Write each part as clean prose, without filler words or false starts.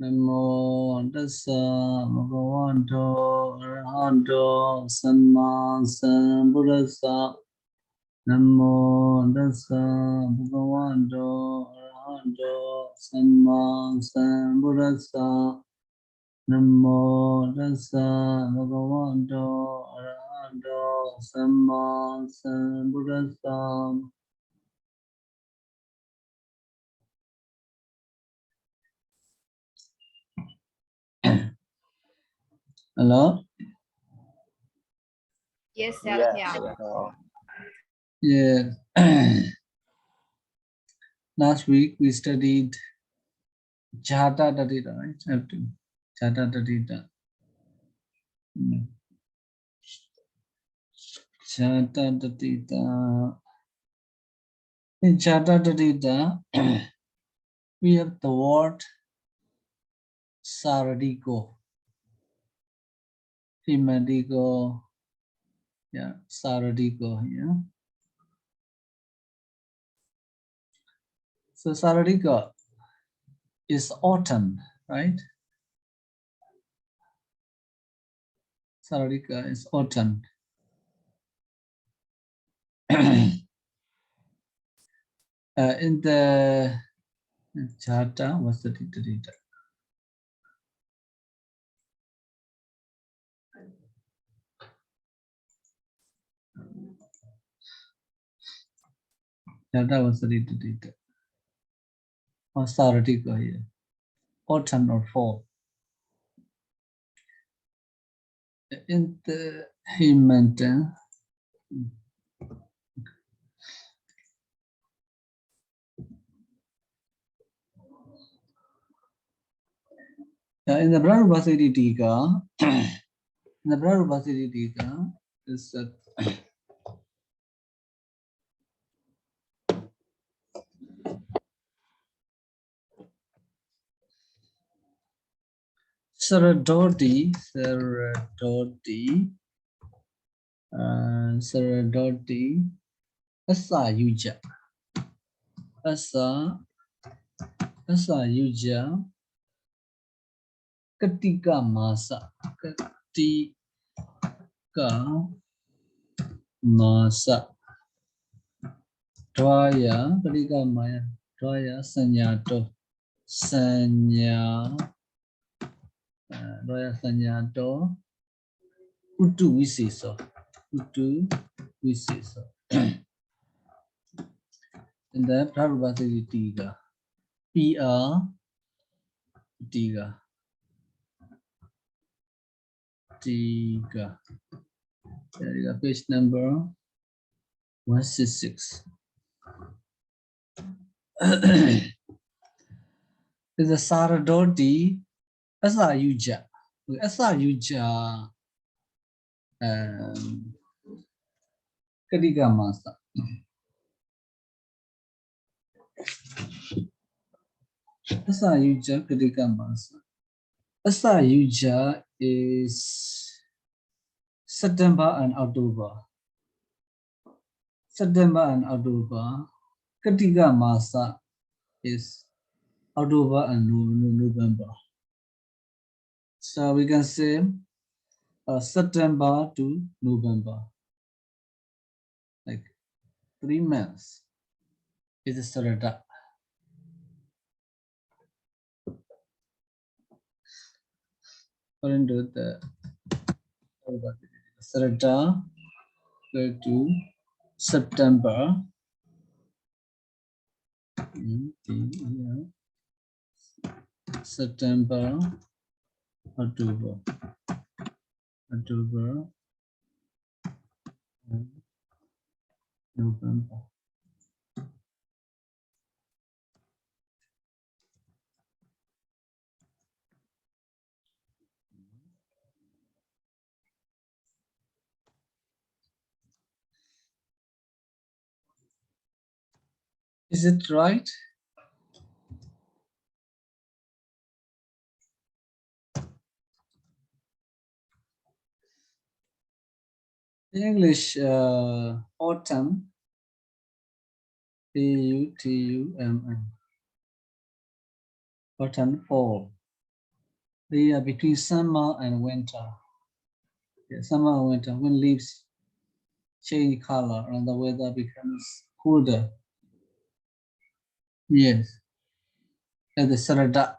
Namo Tassa Bhagavato Arahato Samma Sambuddhassa. Namo Tassa Bhagavato Arahato Samma Sambuddhassa. Namo Tassa Bhagavato Arahato Samma Sambuddhassa. Hello? Yes, Sayadaw. Yeah. Last week we studied Jhata Taddhita, right? Chapter Jhata Taddhita. Jhata Taddhita. In Jhata Taddhita, we have the word Saradiko. Himadiko. Yeah, Saradiko. Yeah. So Saradika is autumn, right? Saradika is autumn. In the Jhata, what's the Taddhita? Jhata was the Taddhita. Or Saradika here. Autumn or fall. In the Himanta, in the Padarūpasiddhi Tika, is that Saradoti, Asa Yuja, Katika Masa, Dvaya, Katika Maya, Dvaya Sanyato, Dvaya Sanyato, Utu Viseso. In the Padarūpasiddhi Tika, PR Tika. There you go, page number 166. There's a Saradoti, Asa Yuja. Katika Masa. Asa Yuja, Katika Masa. Asa Yuja is September and October. Katika Masa is October and November. So we can say September to November, like 3 months is Sarada. According to the Sarada, go to September. September, October, November. Is it right? In English, autumn, Autumn, fall. the year between summer and winter. Yeah, summer and winter, when leaves change color and the weather becomes colder. Yes, at the Sayadaw,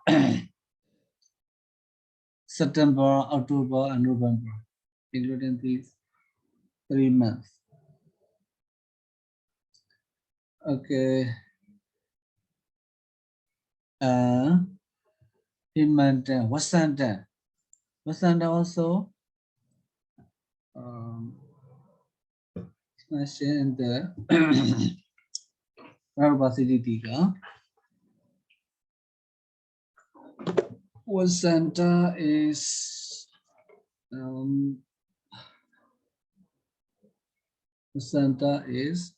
September, October, and November, including these 3 months. Okay. Himanta, Vasanta. Vasanta also mentioned in the Padarūpasiddhi. Vasanta is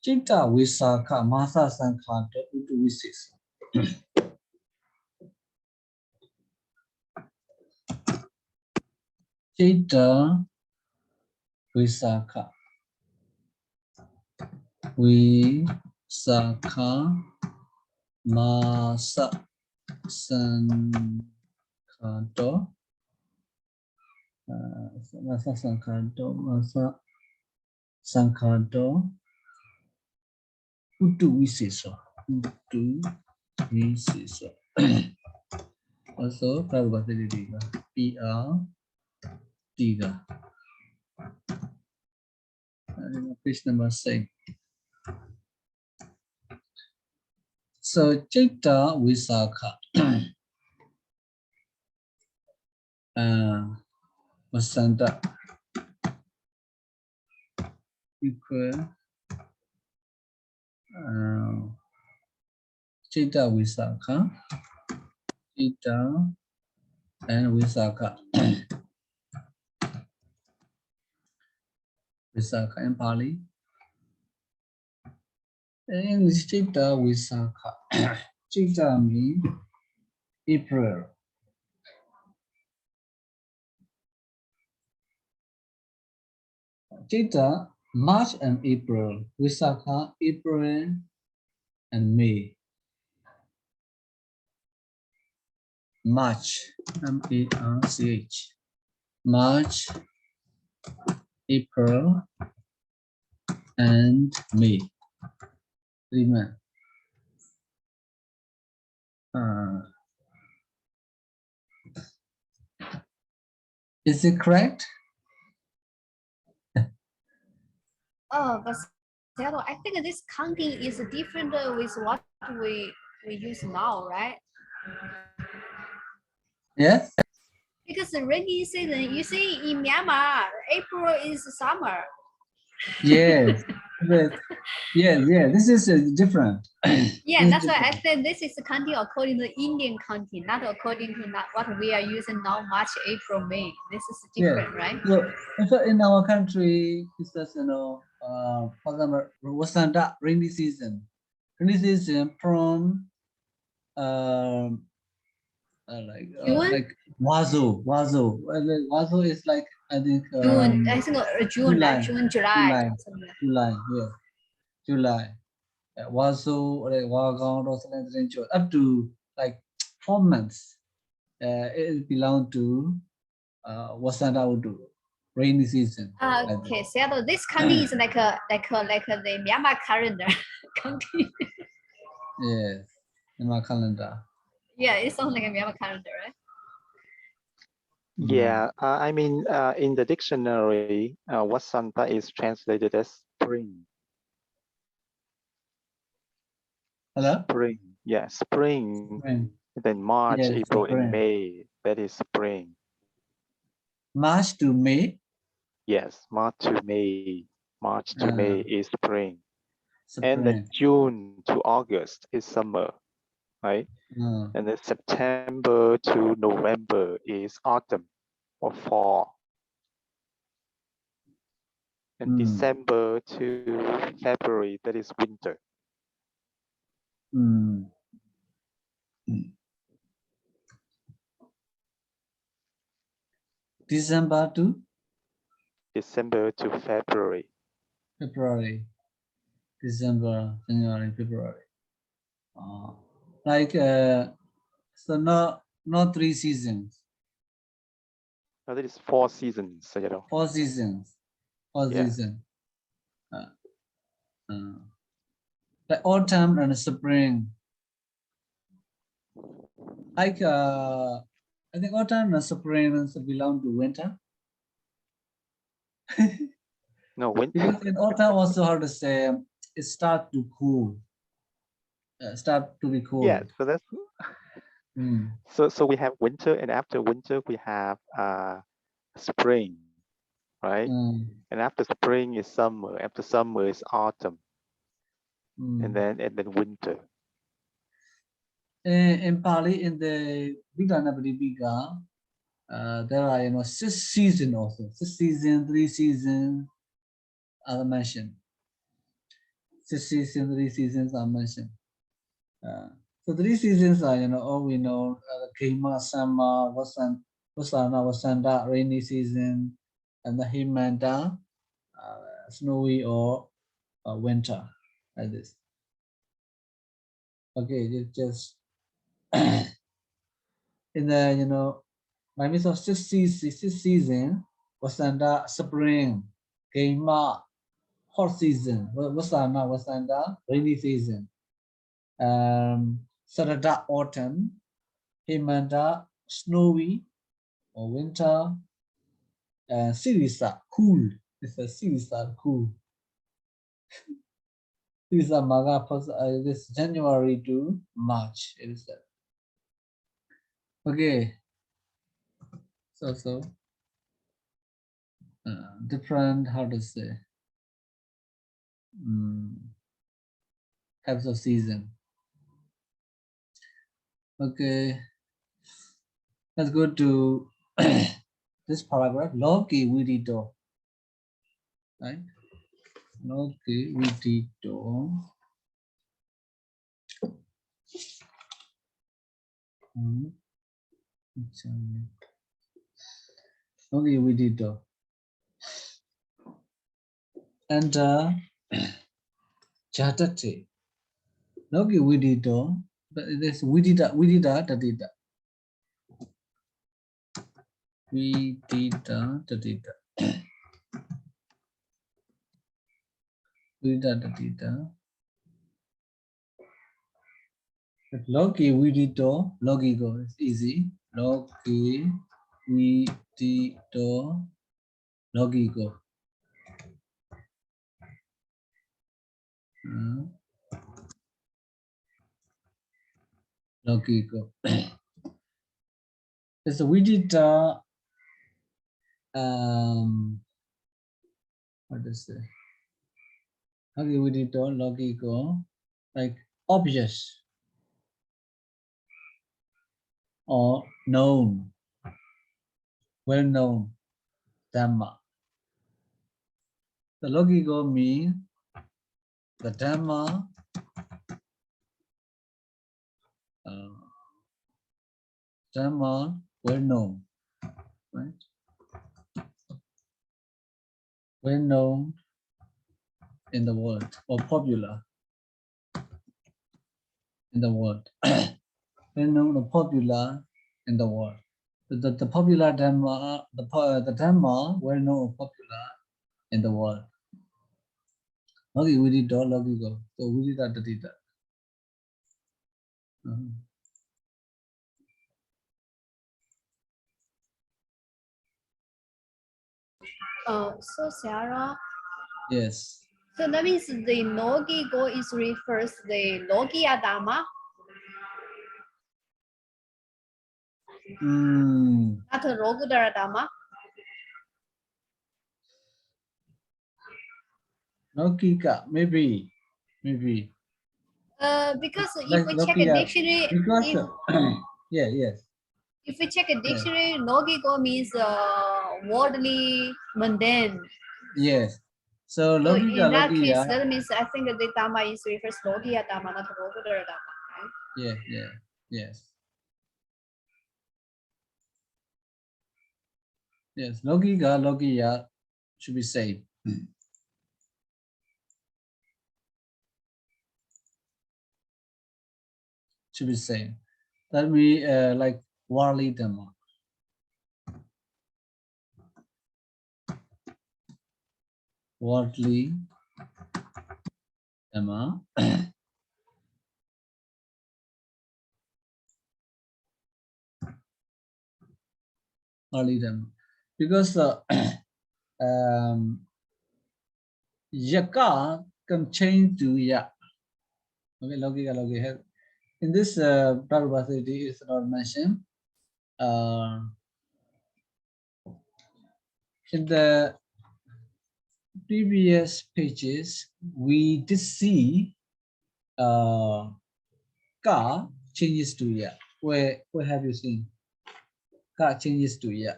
Chitta Visakha Masa Sankhanta Utu Visis. Chitta Visakha Masa Sankhanta Masa Sankhanta Utu Viseso. Utu Viseso. Also, Padarūpasiddhi. PR. Page number 6. So, Chitta Visakha. Vasanta equal Chitta Visakha. Chitta and Visakha. Visakha in Pāļi. In English, Chitta Visakha. Chitta means April. Chitta, March and April. Visakha, April and May. March, M-A-R-C-H. March, April, and May. 3 months. Is it correct? But Sayadaw, I think this counting is different with what we use now, right? Yes. Because the rainy season, you see in Myanmar, April is summer. Yes. This is different. Yeah, that's why I said this is counting according to Indian counting, not according to what we are using now, March, April, May. This is different, right? So in our country, it's just, for example, Vasanta, rainy season. Rainy season from like Wazo. Wazo is like, I think June. I think June, July. July. Yeah. July. Wazo, like Wagaon or something, up to like 4 months. It belongs to Vasanta Udu, rainy season. Okay, so this counting is like the Myanmar calendar counting. Yes, Myanmar calendar. Yeah, it sounds like a Myanmar calendar, right? Yeah, I mean, in the dictionary, Vasanta is translated as spring. Hello? Spring, yeah, spring. Then March, yes, April, spring. and May, that is spring. March to May? Yes, March to May. March to May is spring. And then June to August is summer, right? And then September to November is autumn or fall. And December to February, that is winter. December to? December to February. February. December, January, February. Like So not 3 seasons. No, that is 4 seasons, Sayadaw. 4 seasons. 4 Yeah. seasons. The autumn and spring. Like I think autumn and spring belong to winter. No, winter. Because in autumn also how to say it start to cool. Start to be cool. Yeah, so that's Mm. so we have winter, and after winter we have spring, right? Mm. And after spring is summer. After summer is autumn, Mm. and then winter. In Pāļi, in the Vidana Pradipika, there are 6 seasons also. 6 seasons, 3 seasons are mentioned. 6 seasons, 3 seasons are mentioned. So 3 seasons are all we know: Kema, summer, Vasanta, rainy season, and the Himanta, snowy or winter, like this. Okay, just in the by means of 6 season, Vasanta, spring, Kema, hot season, Vasanta, rainy season, Sarada, autumn, Himanta, snowy or winter, and Sirisa, cool. It's a Sirisa, cool. Sirisa Maga, this January to March. It is that. Okay. So different, how to say, types of season. Okay. Let's go to this paragraph. Loki vidito. Right? Loki vidito. Loki vidito. And Jatate. Loki vidito. But it is vidita tadita. Vidita tadita. Vidita tadita. Loki vidito. Logico. It's easy. Loki vidito. Logico. Logico. It's a vidita. What to say? Okay, vidito. Logico. Like obvious or known, well known, Dhamma. The logico means the Dhamma Dhamma well known, right? Well known in the world or popular in the world. Well known or popular in the world. The popular Dhamma, the Dhamma well known or popular in the world. Okay, we did all logical. So we did that. So Sarah. Yes. So that means the Logico is refers the Logia Dhamma. Not a Logudara Dhamma. Logika, maybe. Because Like if we check a dictionary, yes. If we check a dictionary, Logico means worldly, mundane. Yes. So logika, in that logia. case, that means I think the Dhamma is refers Logia Dhamma, not Logudara Dhamma, right? Yes. Yes, logika, logia should be said. Should be same. That means like worldly dhamma. Worldly dhamma. Worldly dhamma. Because yaka can change to ya. Okay, logika. In this Padarūpasiddhi is not mentioned. In the previous pages, we did see ka changes to ya. Where have you seen? Ka changes to ya.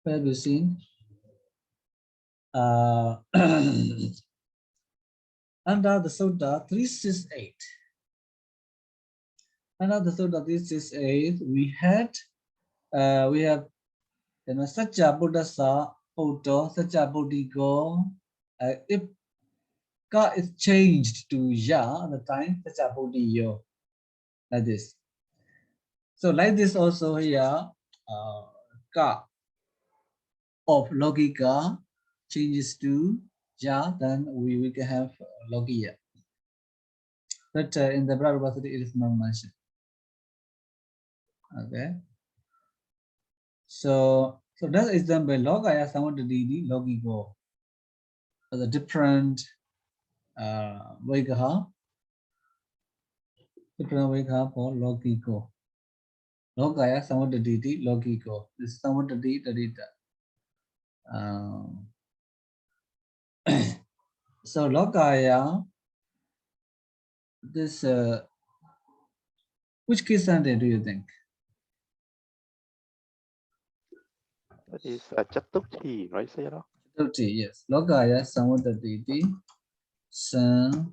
Where have you seen? Under the Sutta 368. Under the Sutta 368, we have Satya Buddhasa Auto, Satya Buddhiko. If ka is changed to ya at the time, Satya Buddhiyo. Like this. So like this also here, ka of logika changes to ja, then we can have logiya. But in the Padarūpasiddhi it is not mentioned. Okay. So that is done by logaya samadhi logiko. The different vikaha for logiko. Logaya samadhi logiko. This samadhi tadita. So logaya, this which Kisande do you think? That is a Chatuthi, right, Sayadaw? Chatuthi, yes. Logaya samadhi samadhi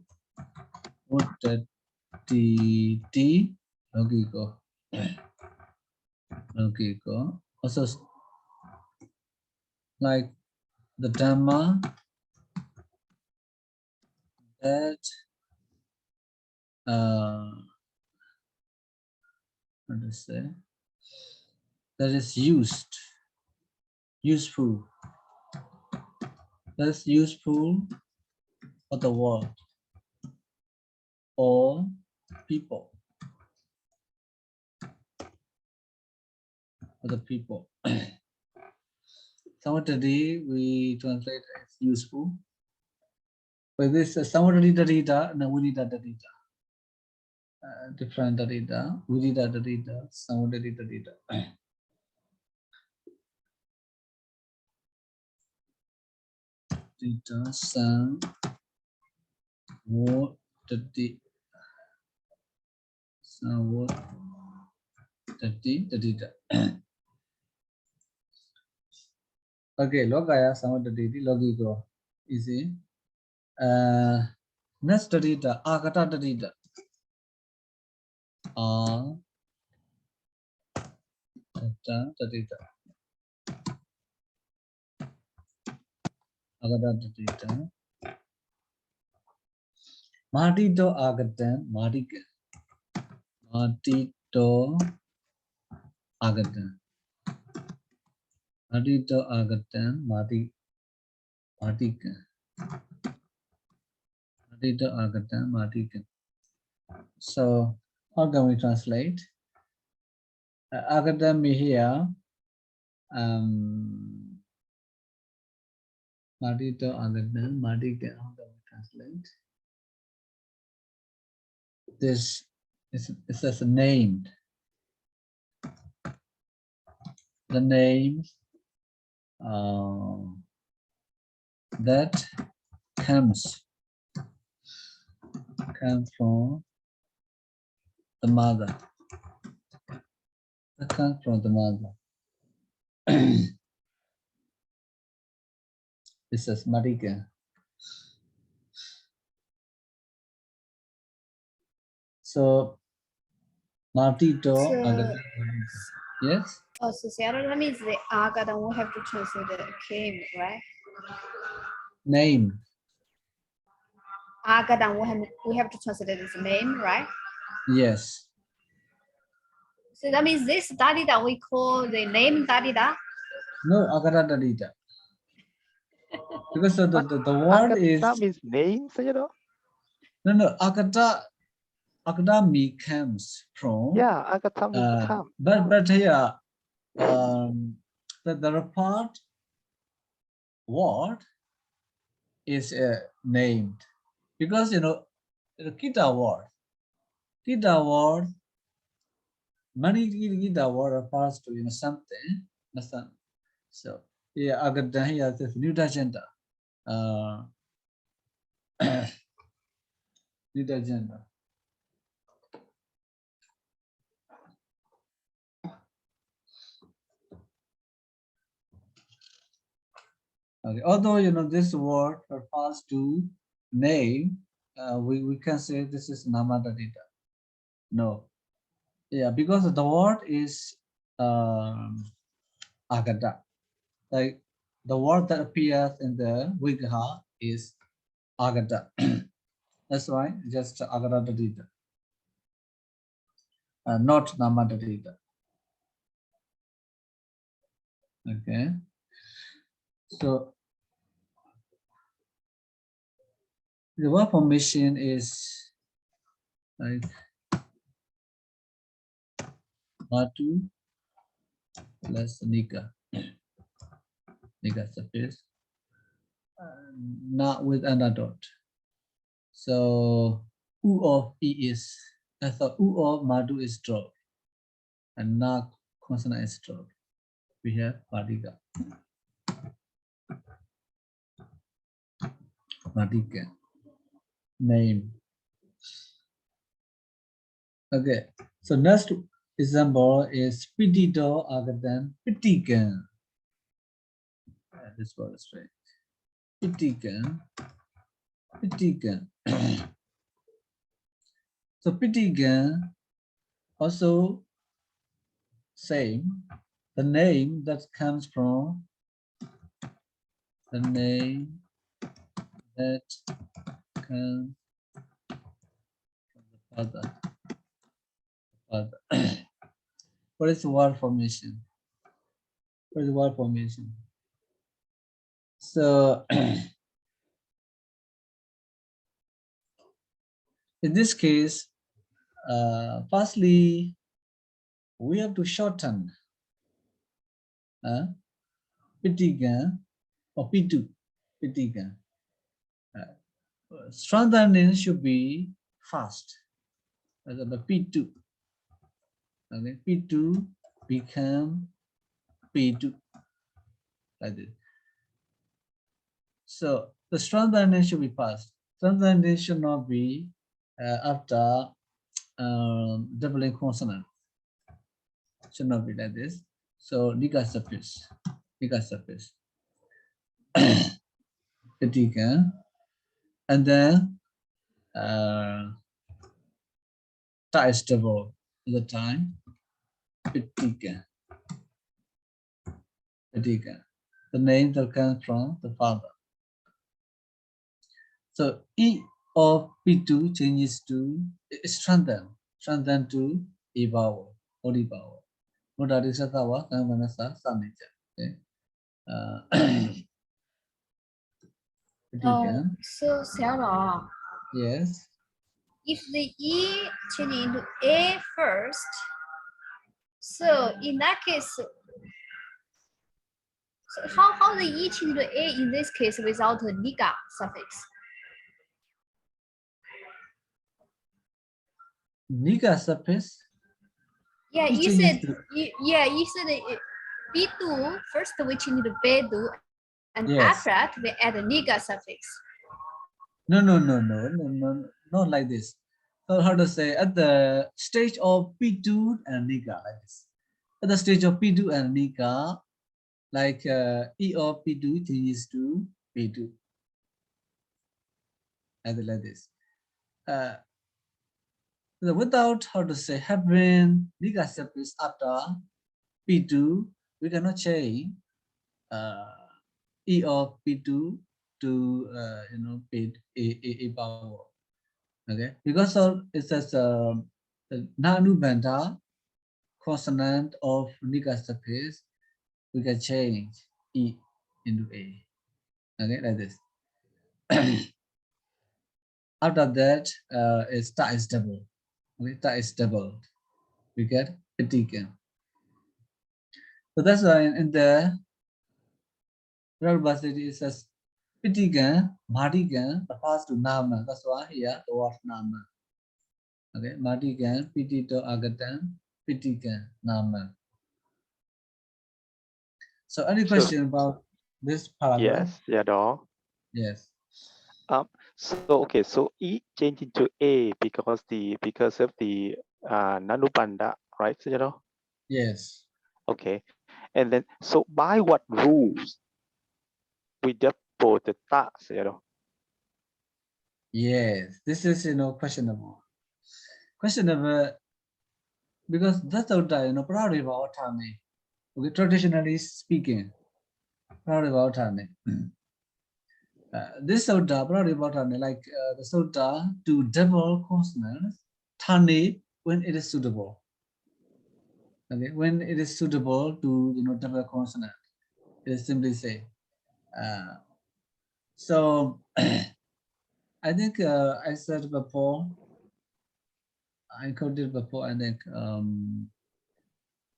logiko. Logiko. Also like the Dhamma that what to say, that is useful. That's useful for the world or people. For the people. Samadhi we translate as useful. But this samadhi dadita and vidita dadita. Different dadita, vidita dadita, samadhi dadita. Dita sam wo dadi sam wo dadi dadita. Okay, logaya samadhi logiko. Easy. Next dadita, agata dadita. Dadita. Agata dadita. Matito agatan, matika. Matito agatan. Matito agatan, matika. Matito agatan, matika. So, how can we translate? Agatan here, Matito agatan, matika. How can we translate? This is as a name. The name that comes from the mother. That comes from the mother. This is Marika. So Martito Agata. Yes? Oh, so Sayadaw means the aga, then we have to translate the came, right? Name. Agadam, we have to translate this name, right? Yes. So that means this Taddhita we call the name Taddhita. No, Agata Taddhita. Because the word is. Agata means name, Sayadaw? No, Agata means comes from. Yeah, Agata means come. But here, the part word is named because the Kita word, many Kita word refers to something. Understand? So yeah, Agata here is new agenda. New agenda. Okay. Although this word refers to name, we can say this is Namadadita. No. Yeah, because the word is Agata. Like the word that appears in the Vigraha is Agata. That's why just Agata Dadita. Not Namadadita. Okay. So the word formation is like Matu plus Nika. Nika surface. Not with another. So U of E is, I thought U of Madhu is dropped and Na consonant is dropped. We have Madhika. Madhika. Name. Okay. So next example is Pitido other than Pitikan. This word is right. Pitikan. Pitikan. So Pitikan also same. The name that comes from the name that comes from the father. What is the word formation? What is the word formation? So in this case, firstly, we have to shorten Pitiga or Pitu. Pitiga. Strengthening should be fast. The P2. Okay, P2 become P2. Like this. So the strengthening should be fast. Strengthening should not be after doubling consonant. Should not be like this. So Nika surface. Nika surface. Pitiga. And then Ta is double at the time. Pitiga. Pitiga. The name that comes from the father. So E of P2 changes to strengthen to E vowel, Odi vowel. Modadisatawa Kamanasa Sanija. So Sarah. Yes. If the E change into A first, so in that case, so how the E change to A in this case without the Nika suffix? Nika suffix? Yeah, you said B2 first we change to Bedu, and yes. after that we add a Nika suffix. No, not like this. So how to say at the stage of P2 and Nika like this. At the stage of P2 and Nika, like E of P2 changes to P2. And like this. Without how to say having Nika suffix after P2, we cannot change E of P2 to to pay a power. Okay, because of it says the Nanubandha consonant of Nika surface, we can change E into A. Okay, like this. After that, is ta is double. Okay, ta is double. We get Pitikan. So that's why in the Padarūpasiddhi it says Pitikan, Madikan refers to Nama. That's why here the word Nama. Okay, Madikan, Pitito Agatan, Pitikan, Nama. So any question about this paragraph? Yes, Sayadaw. Yes. So okay, so E changed into A because of the Nanubandha, right, Sayadaw? Yes. Okay, and then so by what rules we double the ta, Sayadaw? Yes. This is questionable. Questionable because that's out there, Padarūpa Otame. Okay, traditionally speaking, Padarūpa Otame. This sutta, Padarūpa, like the sutta to double consonants, Thane when it is suitable. Okay, when it is suitable to double consonant, it is simply say. So I think I said before, I quoted before. I think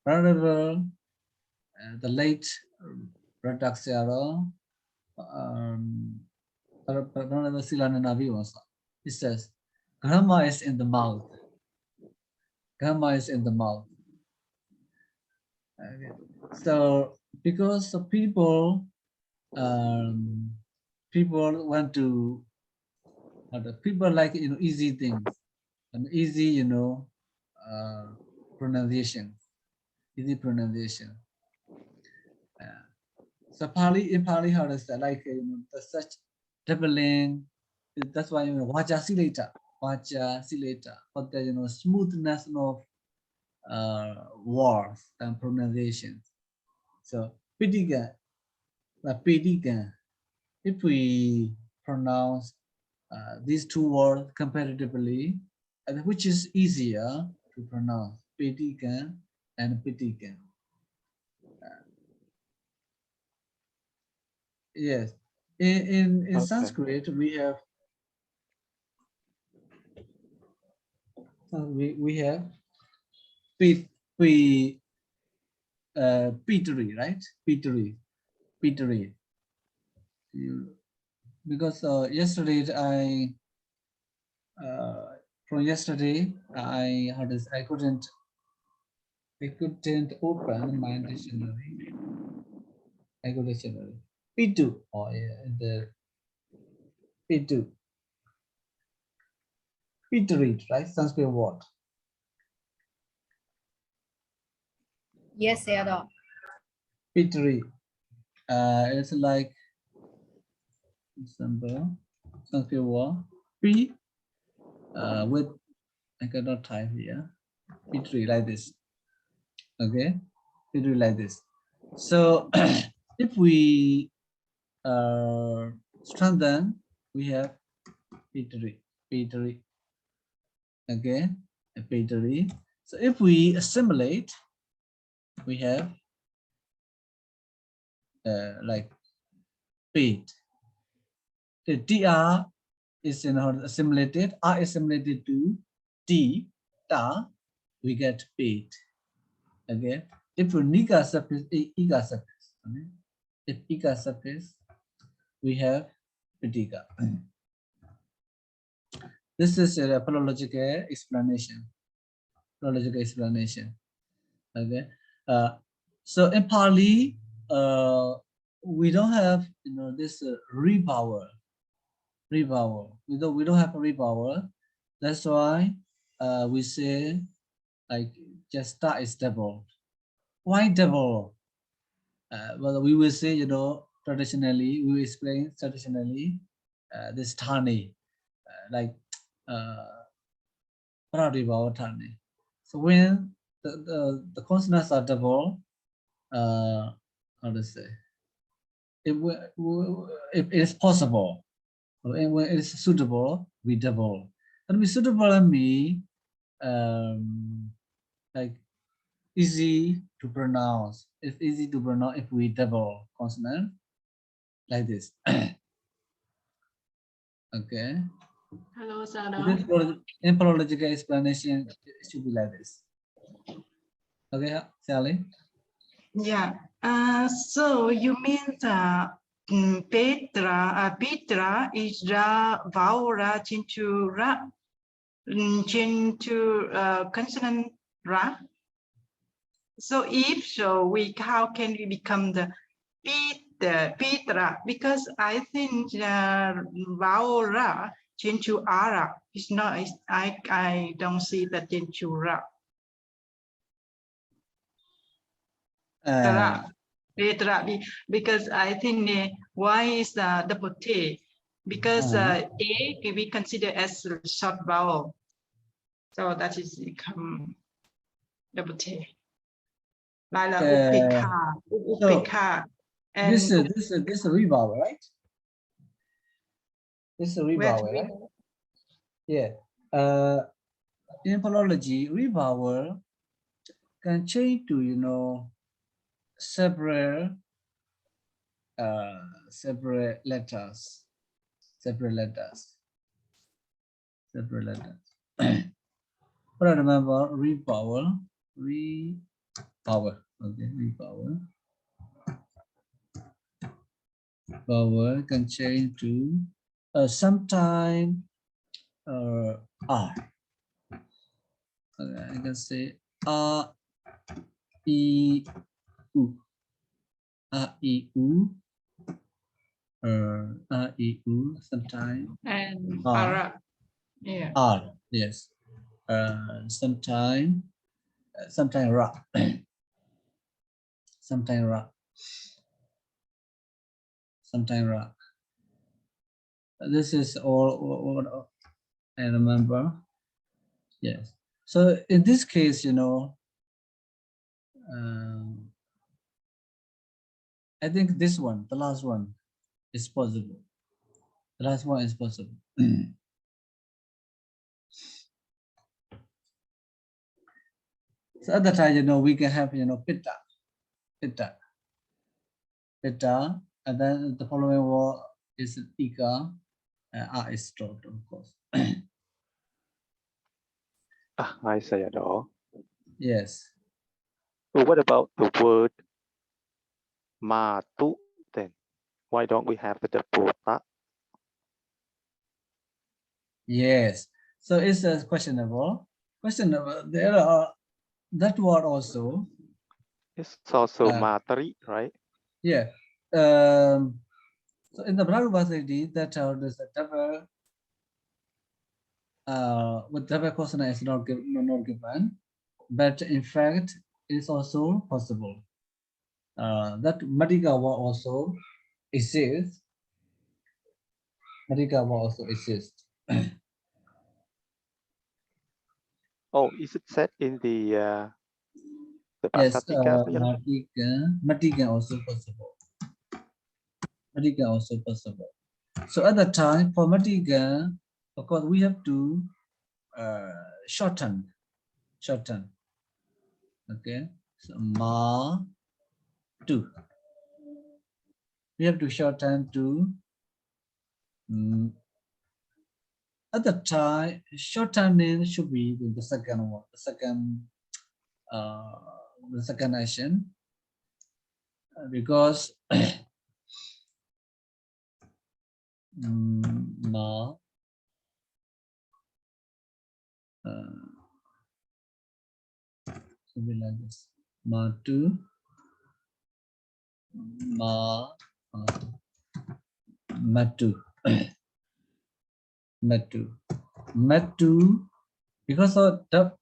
Padarūpa, the late Radaksara, it says, Karma is in the mouth. Karma is in the mouth. Okay. So because the people want to, people like easy things and easy pronunciation, easy pronunciation. So Pāļi in Pāļi, how does that like the such doubling? That's why Vaja Sileta, for the smoothness of words and pronunciation. So Pitika, Pitika. If we pronounce these two words comparatively, which is easier to pronounce, Pitika and Pitika. Yes, in Okay. Sanskrit we have Pitri, right? Pitri. Because yesterday from yesterday I couldn't open my dictionary. I go dictionary. P2. Oh yeah, the P2. Pitri, right? Sanskrit word. Yes, Sayadaw. Pitri. It's like December. Sanskrit word. P with I cannot type here. P3 like this. Okay, P3 like this. So if we strengthen, we have P3. Okay, P3. So if we assimilate, we have like Pete. The DR is assimilated. R is assimilated to T, ta. We get Pete. Okay. If Nika surface, Ika surface. Okay? If Ika surface, we have Pitika. This is a philological explanation. Okay. So in Pāļi, we don't have this repower. We don't have a repower. That's why we say like just ta is double. Why double? Well, we will say traditionally we will explain traditionally this Thane like Padarūpa Thane. So when the consonants are double, how to say? if it is possible, when it is suitable, we double. But we suitable mean like easy to pronounce. It's easy to pronounce if we double consonant like this. Okay. Hello, Sayadaw. In phonological explanation, it should be like this. Okay, Sally? Yeah. So you mean Petra is the vowel into ra, into consonant ra. So if so, how can we become the Petra? Because I think the vowel ra change to ara is not. I don't see that change to ra. Petra, because I think why is the double T? Because A we consider as a short vowel, so that is become double T. Like upeka, and this is a revowel, right? This is a revowel, right? Yeah. In phonology, revowel can change to separate letters. But I remember revowel. Okay, revowel. Vowel can change to sometime R. Okay, I can say A, E, U. A, E, U. A, E, U. Sometime and R. Yeah. R. Yes. Sometime Ra. Sometime Ra. Sometime Ra. This is all what I remember. Yes. So in this case, I think this one, the last one, is possible. The last one is possible. So at the time, we can have, pitta, and then the following word is ika, and is dropped, of course. Hi, Sayadaw. Yes. So what about the word matu then? Why don't we have the double ta? Yes. So it's questionable. There are that word also. It's also matari, right? Yeah. So in the Padarūpasiddhi, that there's a double with double consonant is not given, but in fact it's also possible. That Madhika word also exists. Madhika word also exists. Oh, is it said in the Yes, Pasatika? Madhika also possible. Madhika also possible. So at the time for Madhika, of course, we have to shorten. Okay, so ma tu. We have to shorten to. At the time, shortening should be the second one, the second action, because ma should be like this. Ma tu, ma matu, matu, because of the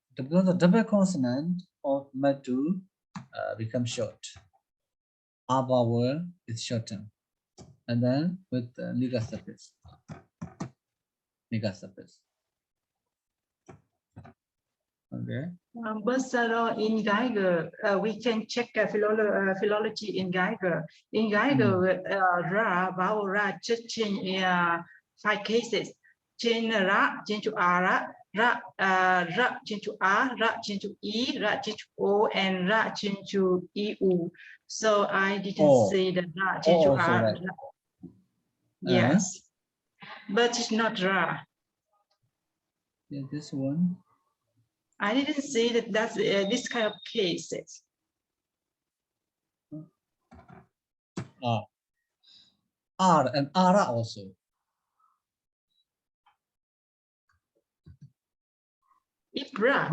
double consonant of matu becomes short. Our vowel is shortened, and then with liga suffix. Okay. But in Geiger, we can check philology in Geiger. In Geiger, Ra, vowel Ra, just change 5 cases. Change Ra, change to Ra, Ra change to A, Ra change to E, Ra change to O, and Ra change to EU. So I didn't say that Ra change to A. Right. Yes, but it's not Ra. Yeah, this one. I didn't say that that's this kind of cases. R and Ara also. If Ra,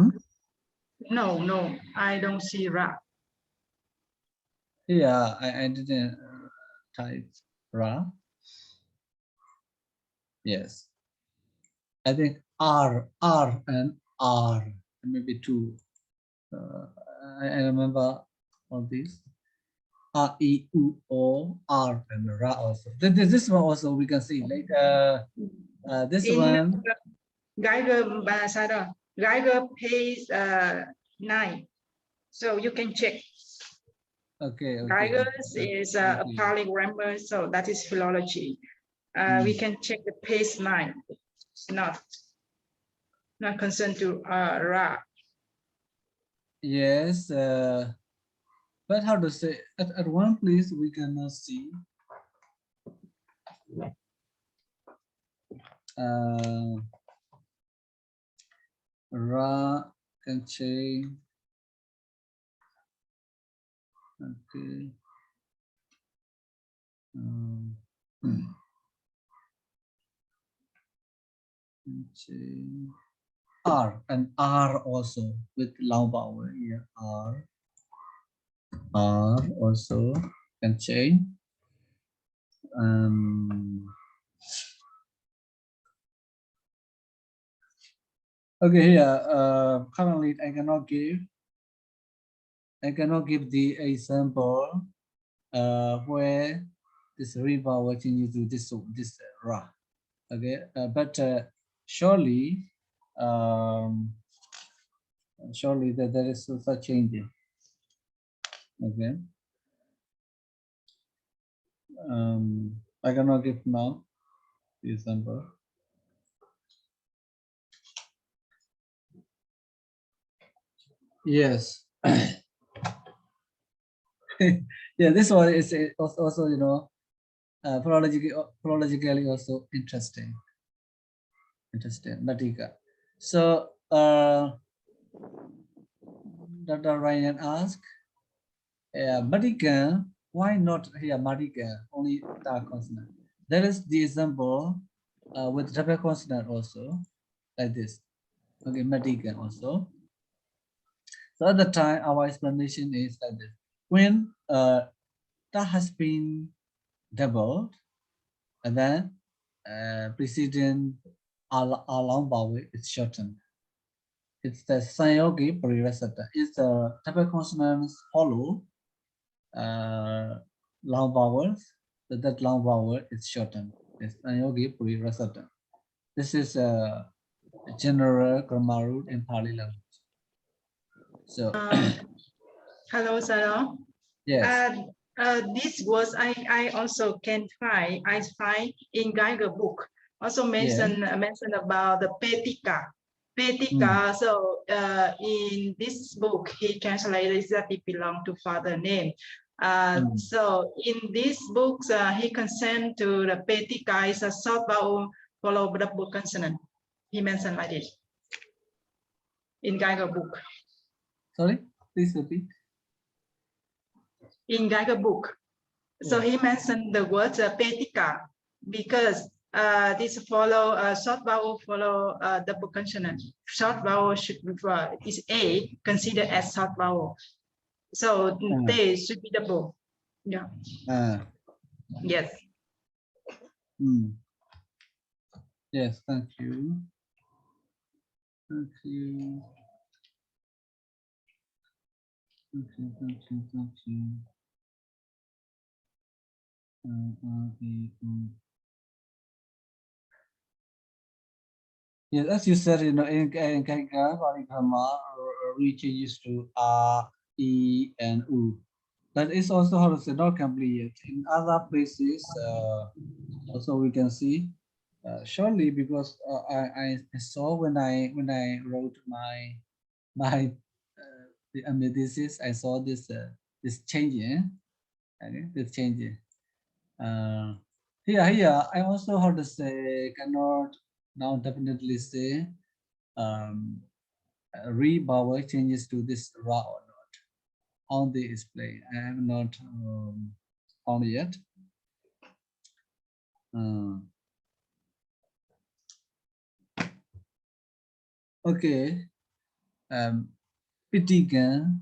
no, I don't see Ra. Yeah, I didn't type Ra. Yes. I think R and R, maybe 2. I remember all these. R, E, U, O, R, and Ra also. This one also we can see later. This In one. Geiger Sayadaw, Geiger page 9. So you can check. Okay. Geiger is a Pāļi grammar, so that is philology. We can check the page 9. It's not concerned to Ra. Yes, but how to say at one place we cannot see. Ra can change. Okay. Change. R and R also with long vowel here. R also can change. Okay, here currently I cannot give the example where this vowel changes to this Ra. Okay, but surely that there is such changing. Okay. I cannot give now the example. Yes. Yeah, this one is also philologically also interesting. Matika. So Dr. Ryan asked, Matika, why not here Matika, only dark consonant? There is the example with double consonant also, like this. Okay, Matika also. So at the time, our explanation is like this. When that has been doubled, and then preceding a long vowel is shortened. It's the Sanyogi Pariresata. It's the double consonants follow long vowels. So that long vowel is shortened. It's Sanyogi Pariresata. This is a general grammar rule in Pali language. So hello, Sayadaw. yes. This was I also can find. I find in Geiger book also mention about the Petika. So in this book he translated that it belong to father name. So in this book he consent to the Petika is a short vowel followed by double consonant. He mentioned like this in Geiger book. Sorry, please repeat. In Geiger book. So he mentioned the word Petika because this follow short vowel follow double consonant. Short vowel should is A considered as short vowel. So they should be double. Yeah. Yes. Yes, thank you. Thank you. Thank you. Yes, as you said, in Kaikara, Parikrama, we changes to A, E, and U. That is also how to say not complete yet. In other places, also we can see surely because I saw when I wrote my thesis, I saw this this changing, okay, this changing. Here I also how to say cannot now definitely say re-power changes to this ra or not on the display. I have not found yet. Okay, Pitigan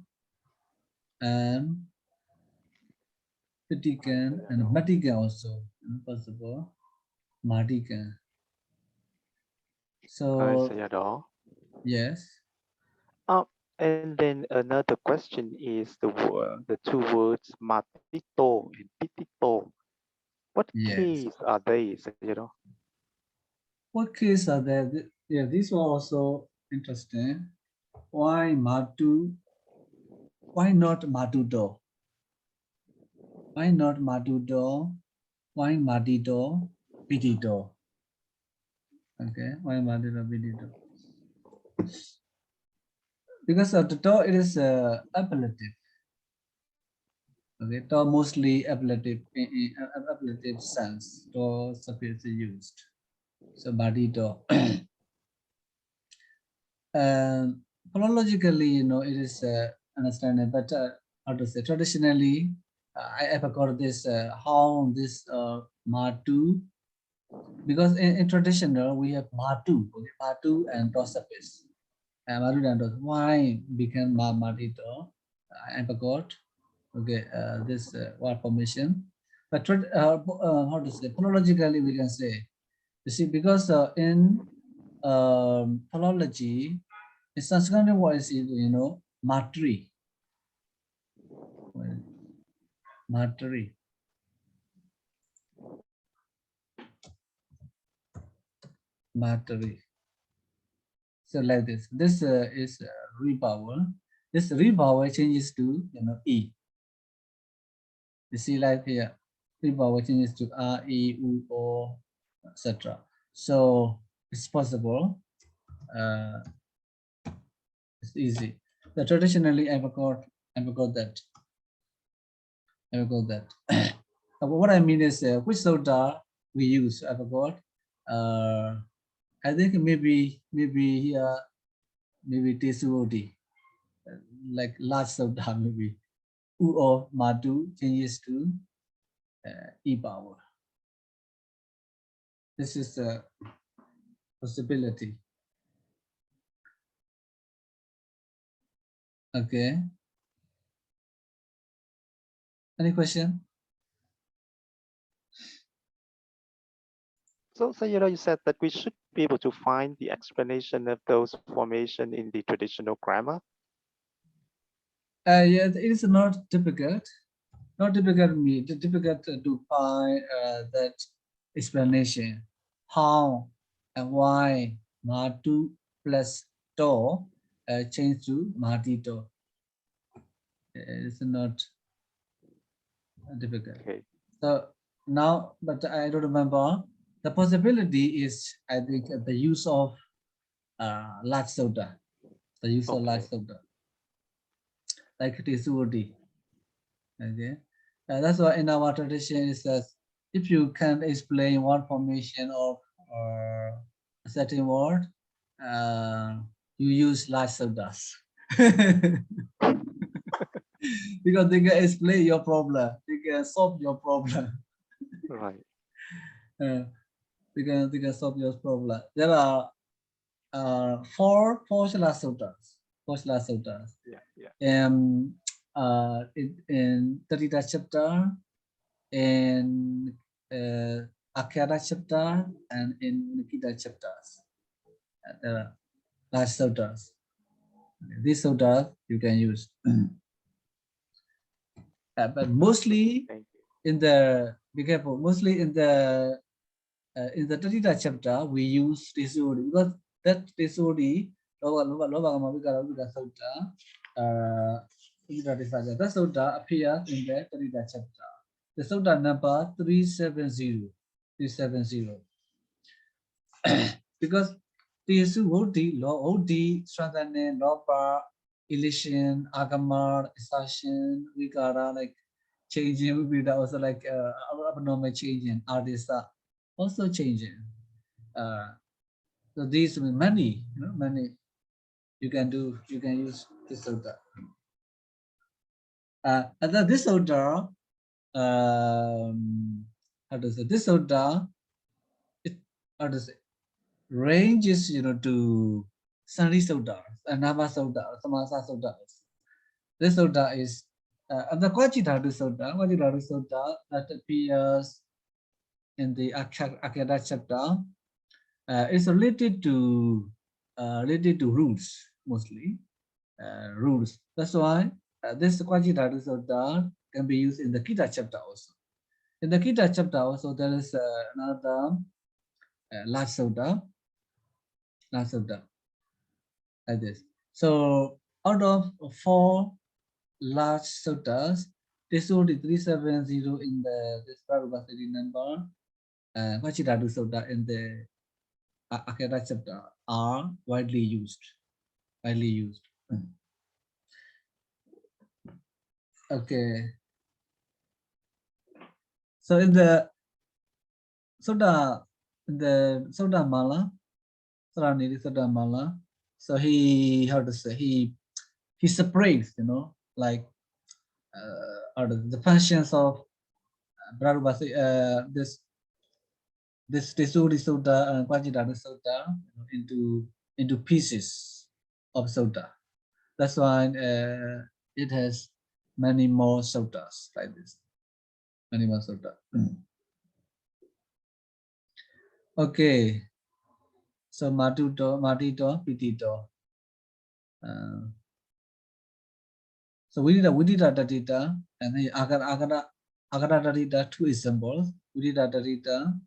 and Matigan also possible. Matigan. So Sayadaw. yes. And then another question is the two words matito and pitito. What Yes. case are they, Sayadaw? What case are there? Yeah, these were also interesting. Why Matu? Why not Matudo? Why not Matudo? Why Matido? Pitito. Okay, why Matido Pitito? Because the do it is appellative. Okay, do mostly appellative in appellative sense. Do suffix used. So Matido. Phonologically, it is understandable, but how to say, traditionally, I ever got this, how this Matu, because in traditional, we have Matu, okay, Matu and Tosapis. Matu and Tos. Why became Matito? I ever got, okay, this word formation. But how to say, phonologically, we can say, you see, because in phonology, in Sanskrit word is matri. Matri. Matri. So like this. This is re-vowel. This re-vowel changes to E. You see like here. Re-vowel changes to R, E, U, O, etc. So it's possible. It's easy. So traditionally I've got that. What I mean is which soda we use. I forgot. I think maybe here maybe TSOD, like large soda maybe. U or Madu changes to E power. This is a possibility. Okay. Any question? So, Sayadaw, you said that we should be able to find the explanation of those formation in the traditional grammar. Yeah, it is not difficult. Not difficult to find that explanation. How and why Matu plus Do change to Matito. It's not difficult. Okay. So now, but I don't remember. The possibility is, I think, the use of large soda. The use of large soda, like it is woody. Okay, that's why in our tradition it says if you can explain one formation of a certain word, you use large sodas. Because they can explain your problem, they can solve your problem. Right. They can solve your problem. There are four large sodas. Yeah. In Taddhitakaṇḍa chapter, in Akhara chapter, and in Nikita chapters. There are large sodas. These sodas you can use. But mostly in the, be careful, mostly in the Taddhitakaṇḍa chapter, we use this word because that Tesodi, Loba Vikara Sutta, that Sutta appears in the Taddhita chapter. The Sutta number 370. 370. Because Tesu Odi, Law Odi, Sradhane, Lopa, Elision, Agamar, assertion, Vikara, like changing, Vipita also like abnormal changing, Ardisa also changing. So these many, many you can use this order. And then this order, how to say this order? How to say ranges, to Sari Soda and Nama Soda, Samasa Soda. This soda is and the Kwachidhatu Soda that appears in the Akada chapter is related to rules mostly. Rules. That's why this Kwachidhatu Soda can be used in the Kita chapter also. In the Kita chapter also there is another large soda, like this. So out of 4 large suttas, this would 370 in this Padarūpasiddhi number, Kwachidhatu Sutta in the Akada chapter are widely used. Okay. So in the Sutta, Mala, so he, how to say, he separates, like the functions of Padarūpasiddhi, this Tesuri Sutta and Kwachidhatu Sutta into pieces of Sutta. That's why it has many more suttas like this. Many more sutta. Okay. So Matito, Pitito. So we did a Taddhita and then Agada Taddhita, 2 examples. We did a Taddhita,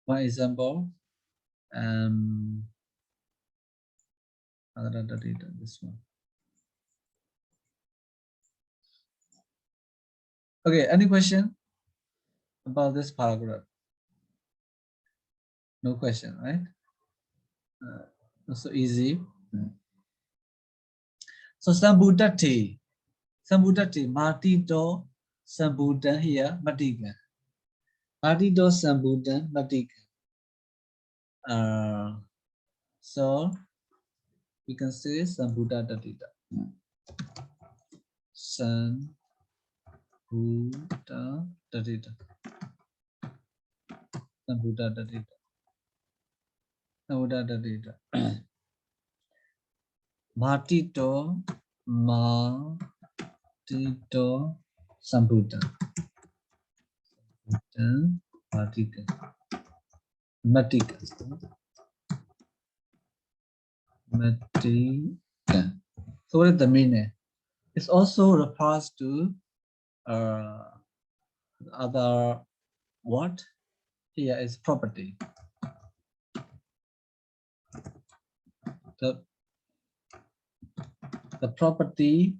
1 example. Agada Taddhita, this one. Okay, any question about this paragraph? No question, right? So easy. So Sambhutati, Matito, Sambhutan here, Matika. Matito, Sambhutan, Matika. So we can say Sambhuta Taddhita. Sambhuta Taddhita. Sambhuta Taddhita. Sambhuta Taddhita. Matito, Sambhuta. Matika. So what is the meaning? It also refers to other what? Here is property. The property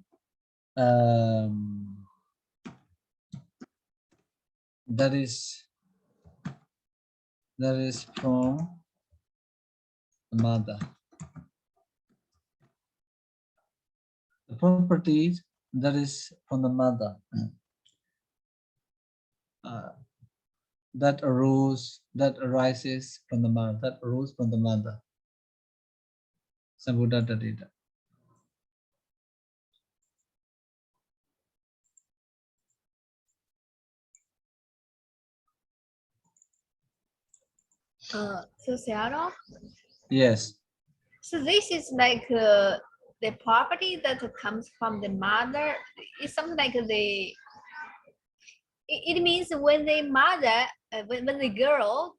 that is from the mother. The property that is from the mother. That arises from the mother. That arose from the mother. Sambhuta Taddhita. So Sayadaw? Yes. So this is like the property that comes from the mother. It's something like it means when the mother, when the girl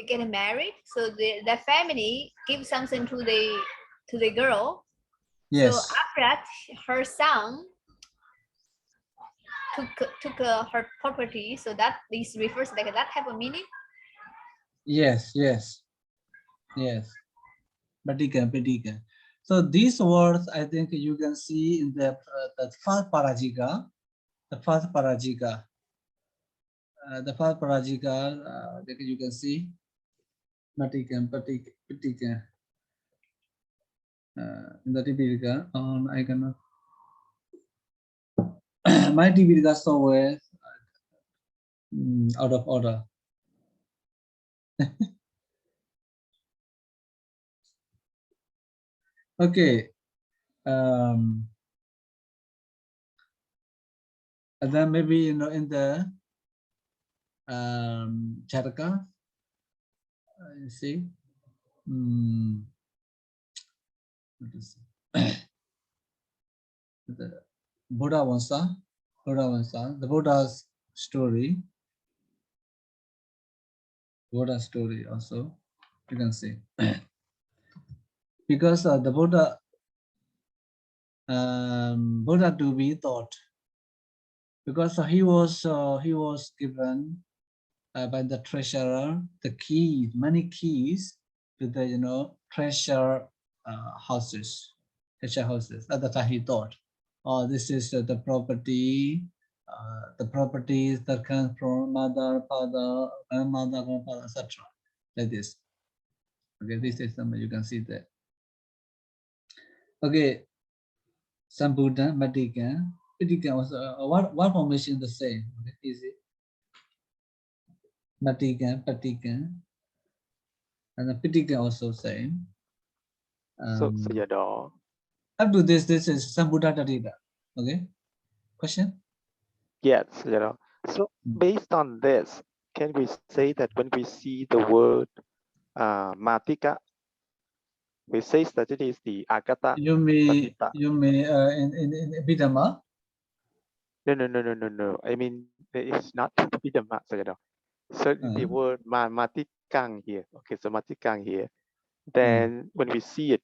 get married, so the family gives something to the girl. Yes. So after that, her son took her property. So that this refers like that type of meaning. Yes. Matikan, Pitikan. So these words, I think you can see in the first parajika, the first parajika. The first parajika, you can see Matikan, Pitikan. In the Tipika, I cannot. My Tipika somewhere out of order. Okay. And then maybe in the Charaka, you see. What is the Buddha Vansa, the Buddha's story. Buddha story also, you can see. Because the Buddha to be taught, because he was given by the treasurer the keys, many keys to the treasure houses. At the time he thought, oh, this is the property, the properties that come from mother, father, grandmother, grandfather, etc. Like this. Okay, this is something you can see there. Okay, Sambuddha, Matikan, Pitikan also. What formation the same? Okay, easy. Matikan, Patikan, and the Pitikan also same. So Sayadaw. Up to this is Sambuddha Taddhita. Okay, question? Yes, Sayadaw. So based on this, can we say that when we see the word Matika, we say that it is the Agata? You may in Abhidhamma? No. I mean, it's not Vidhamma, Sayadaw. So the word Matikang here. Okay, so Matikang here. Then when we see it,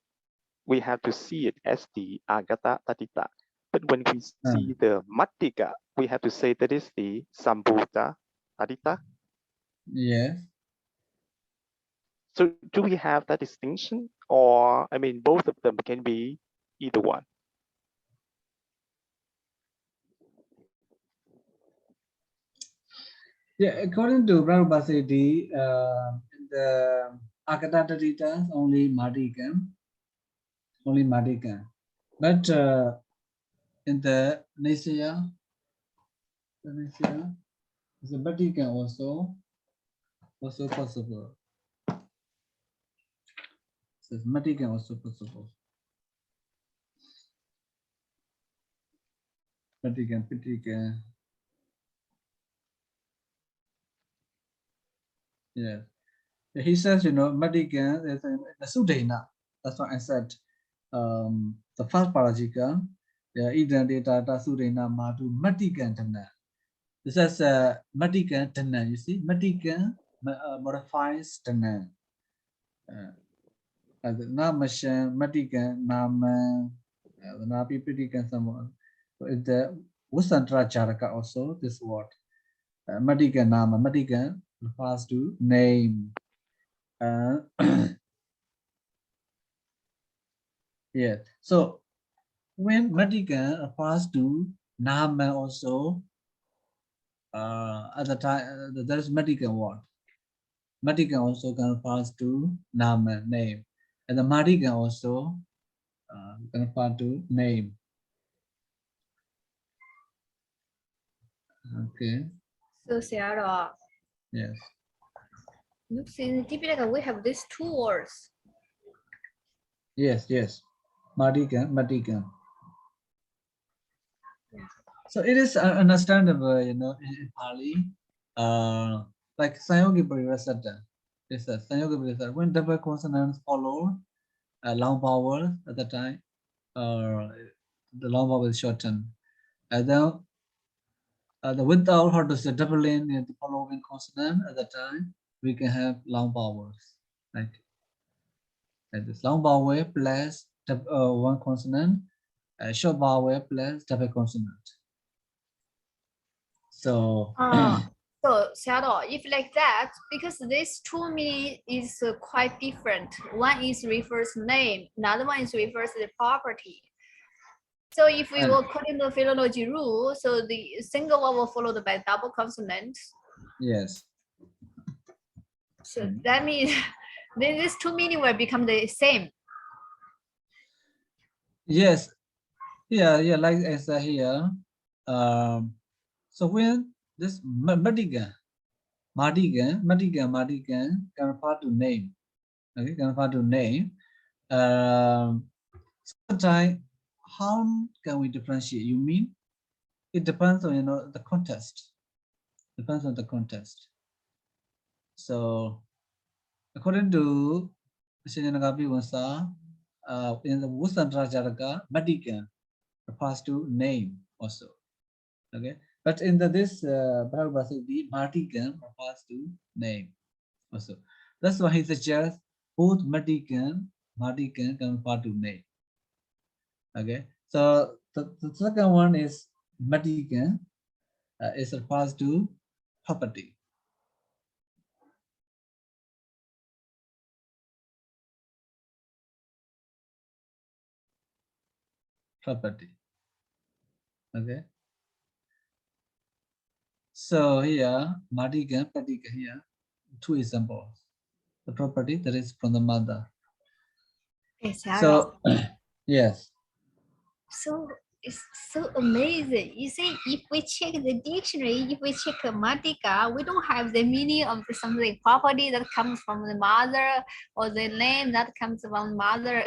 we have to see it as the Agata Taddhita. But when we see the Mattika, we have to say that is the Sambuddha Taddhita. Yes. So do we have that distinction? Or, I mean, both of them can be either one. Yeah, according to Padarūpasiddhi, the Agata Taddhita only Matikan. But in the Nisaya, the Matikan also possible. So Matikan also possible. Matikan, Pitikan. Yeah. He says, Matikan is the Sudena. That's what I said. The first parajika, Idan data Sudena Matu Matikan Tana. This is Matikan Tana. You see, Matikan modifies Tana. Namashan, Matikan, Naman, the Napi Pitikan, someone. So it's the Usantra Charaka also, this word. Matikan Nama. Matikan refers to name. Yeah. So when Matikan refers to Nama also, at the time there is Matikan word. Matikan also can refer to Nama, name. And the Matikan also can refer to name. Okay. So Sayadaw. Yes. Looks in Tipitaka we have these two words. Yes. Matikan. So it is understandable, in Pāļi, like Sayogi Parivasata. It's a Sayogi Parivasata. When double consonants follow long vowel at the time, the long vowel is shortened. And then without how to say double in the following consonant at the time, we can have long vowels. Like this long vowel plus one consonant, short vowel plus double consonant. So So, Sayadaw, if like that, because this two meaning is quite different. One is refers name, another one is refers the property. So if we were according to the philology rule, so the single one will followed by double consonant. Yes. So that means then these two meaning will become the same. Yes. Yeah, like I said here. So when this Madigan can refer to name. Okay, can refer to name. Sometimes how can we differentiate? You mean it depends on the context. Depends on the context. So according to Shinyanagapi Wasa, in the Wusantra Jaraka, Madigan refers to name also. Okay, but in this Padarūpasiddhi, Madigan refers to name also. That's why he suggests both Madigan can refer to name. Okay, so the second one is Madigan is refers to property. Property. Okay. So here, Madigan, Madigan here, two examples. The property that is from the mother. So yes. So it's so amazing. You see, if we check the dictionary, if we check Madika, we don't have the meaning of something property that comes from the mother or the name that comes from mother.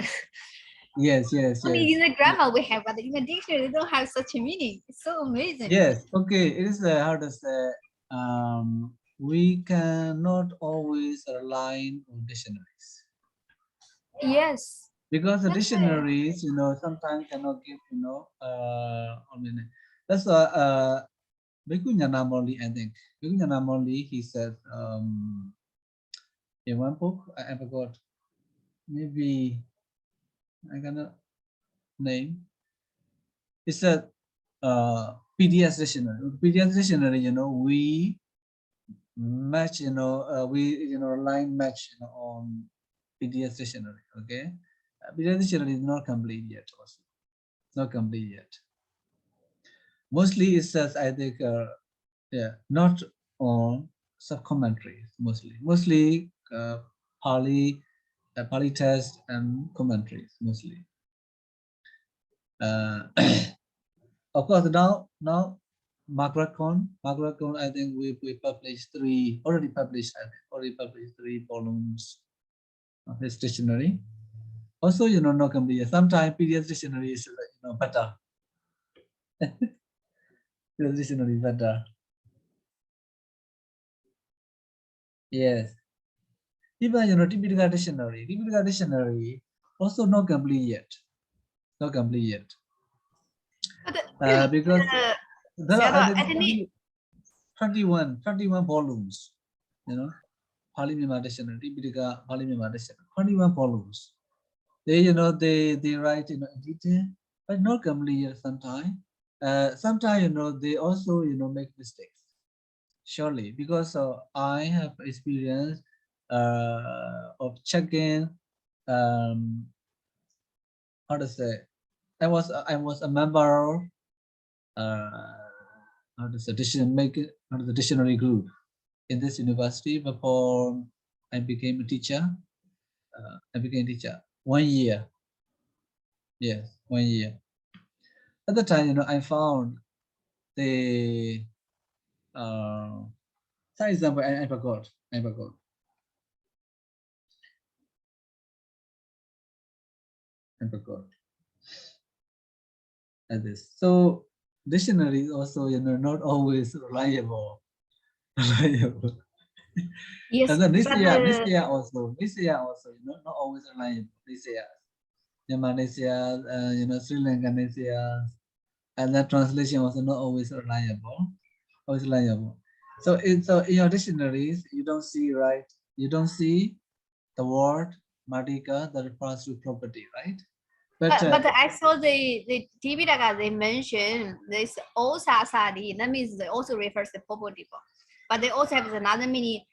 Yes. Only in the grammar we have, but in the dictionary we don't have such a meaning. It's so amazing. Yes. Okay. It is how to say. We cannot always rely on dictionaries. Yes. Because the dictionaries, sometimes cannot give, I mean, that's why Bhikkhu Nyanamoli, I think. Bhikkhu Nyanamoli, he said, in one book, I forgot, maybe I cannot name. He said, PDS dictionary. PDS dictionary, we match, we, line match, on PDS dictionary, okay? PDS dictionary is not complete yet also. Not complete yet. Mostly it says, I think, not on sub-commentaries, mostly Pāļi, Pāļi test and commentaries, mostly. Of course, now Margaret Cohn, I think we published already published 3 volumes of his dictionary. Also, not complete. Sometimes PDF dictionary is, better. PDF dictionary better. Yes. Even, Tipitaka dictionary also not complete yet. Not complete yet. But because there are, I think, 21 volumes, Pāļi Myanmar dictionary, Tipitaka Pāļi Myanmar dictionary, 21 volumes. They, they write, in detail, but not complete yet sometimes. Sometimes, they also, make mistakes. Surely, because I have experience of checking, how to say, I was a member how to say, the dictionary group in this university before I became a teacher. I became a teacher 1 year. Yes, 1 year. At the time, I found the for example, I forgot. At this. So dictionary is also, not always reliable. Yes. And then this year also, not always reliable. This year, Malaysia, Sri Lanka, and that translation also not always reliable. So in your dictionaries, you don't see the word Madika that refers to property, right? But I saw the Tipitaka they mentioned this Osasadi. That means they also refers to property. but they also have another meaning.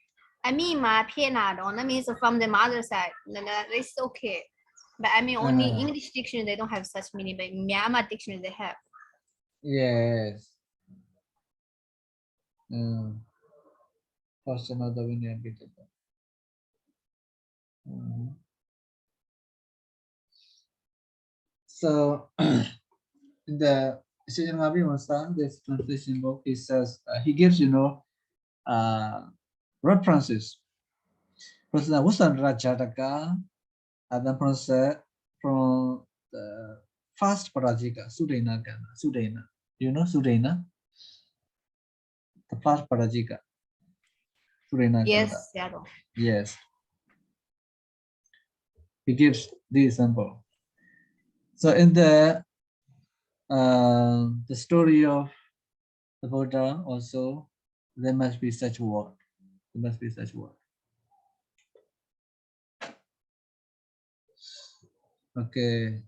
I mean, that means from the mother side. It's okay. But I mean, only English dictionary, they don't have such meaning, but in Myanmar dictionary, they have. Yes. Question of the winner. So, in the this translation book, he says, he gives, references. President Vasantara Jataka, and then from the first Parajika, Sudena. You know Sudena? The first Parajika. Sudena. Yes, Sayadaw. Yes. He gives the example. So in the story of the Buddha also, there must be such word. There must be such word. Okay.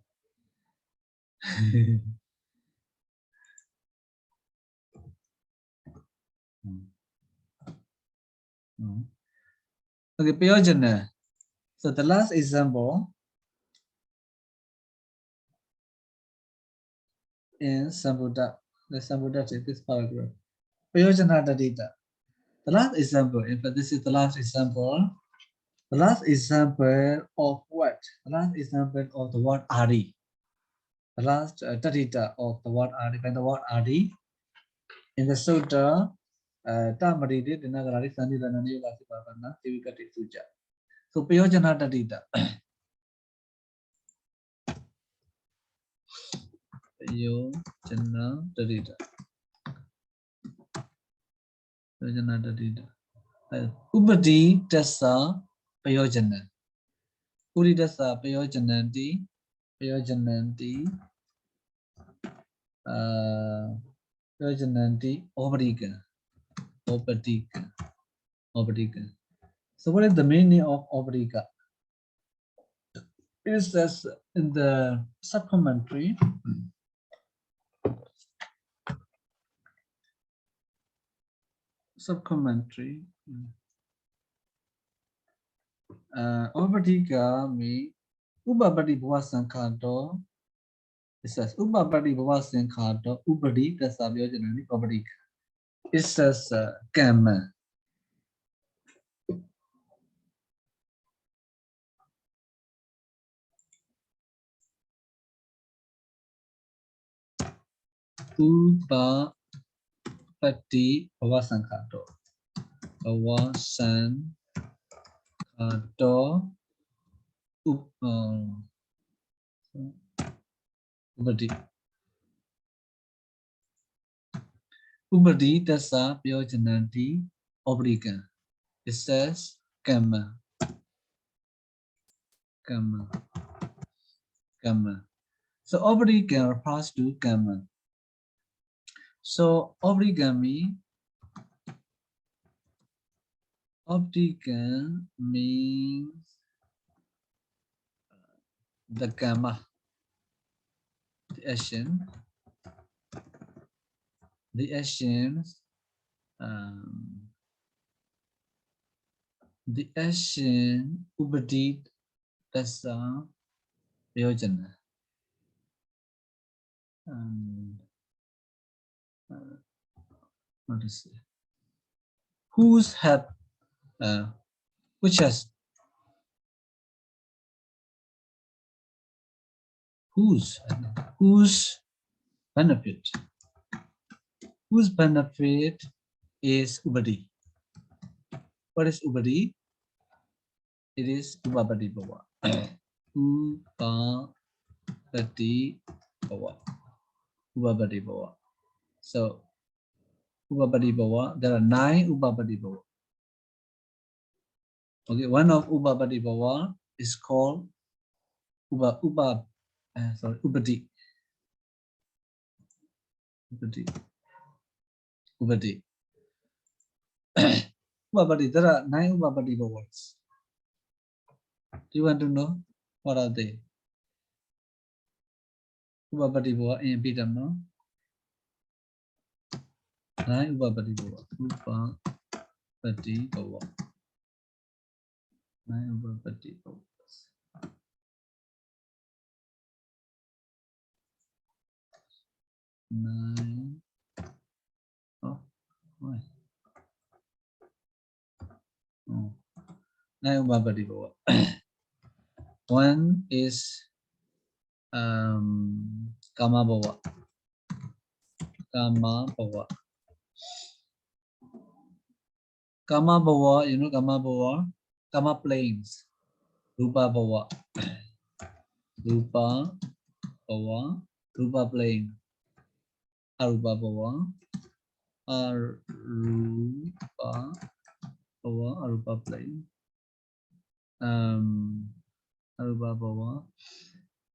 Okay, Piyojana. So the last example in Sambuddha. The Sambuddha is this paragraph. Piyojana Taddhita. The last example, in fact, this is the last example. The last example of what? The last example of the word Ari. The last Taddhita of the word Ari. By the word Ari, in the Sutta, Tamaridi, Dinagarari, Sandhidana, Nivasipavana, Tivikati Suja. So Piyojana Taddhita. Piyojana Taddhita. Piyojana Taddhita. Upadi Dasa Piyojana. Upadi Dasa Piyojananti. Piyojananti. Piyojananti Opadika. Opadika. Opadika. So what is the meaning of Opadika? It says in the supplementary. Supplementary. Opadika means Upapati Bhava Sankhato. It says Upapati Bhava Sankhato Upadi Tasabhyojanani Opadika. It says Kamma. Upapati Bhava Sankhato. Bhava Sankhato Upadi. Upadi Tasa Pyojananti Obrika. It says Kamma. Kamma. Kamma. So Obrika refers to Kamma. So Obrigami. Optica means the Kamma. The action. The actions. The action Upadi Tasa Pyojana. What is it? Whose have which has whose benefit? Whose benefit is Upadi? What is Upadi? It is Upapati Bhava. Upapati Bhava. Upapati Bhava. So Upapati Bhava, there are 9 Upapati Bhava. Okay, one of Upapati Bhava is called Upadi. Upadi. Upapati, there are 9 Upapati Bhavas. Do you want to know what are they? Upapati Bhava in Bidam, no? 9 Upapati Bhava. Pati Bhava. 9 Upapatti Bhavas. 9. Oh, why? Oh, 9 Upapatti Bhava. One is Kama Bhava. Kama Bhava. Kama Bhava, you know Kama Bhava? Kama plains. Rupa Bhava. Rupa Bhava. Rupa plain. Arupa Bhava. Arupa Bhava. Arupa plain. Arupa Bhava.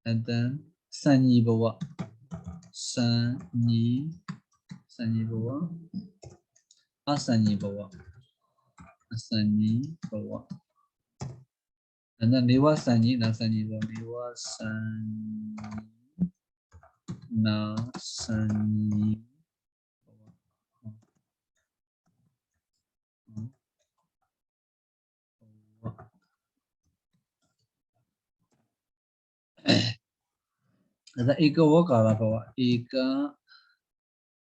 And then Sanyi Bhava. Sanyi Bhava. Asanyi Bhava. Asanyi Bhava. And then Niva Sanyi, Nasanyi Bhava. Niva Sanyi, Nasanyi Bhava. The Eka Vakara Bhava. Eka.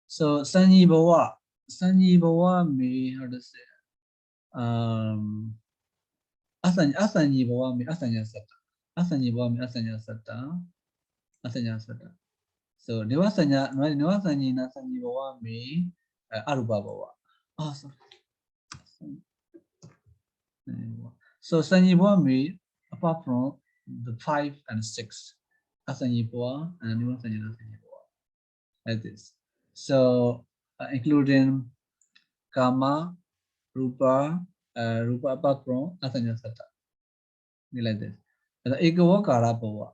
So Sanyi Bhava. Sanyi Bhava may, how to say, Asanyi Bhava may Asanya Sata. Asanyi Bhava may Asanya Sata. Asanya Sata. So Nivasanyi Nasanyi Bhava may Arupa Bhava. Oh, sorry. So Sanyi Bhava may, apart from the 5 and 6, Asanyi Bhava and Nivasanyi Nasanyi Bhava. Like this. So including Kama, Rupa, Rupa apart from Asanya Sata. Like this. The Ekavakara Bhava.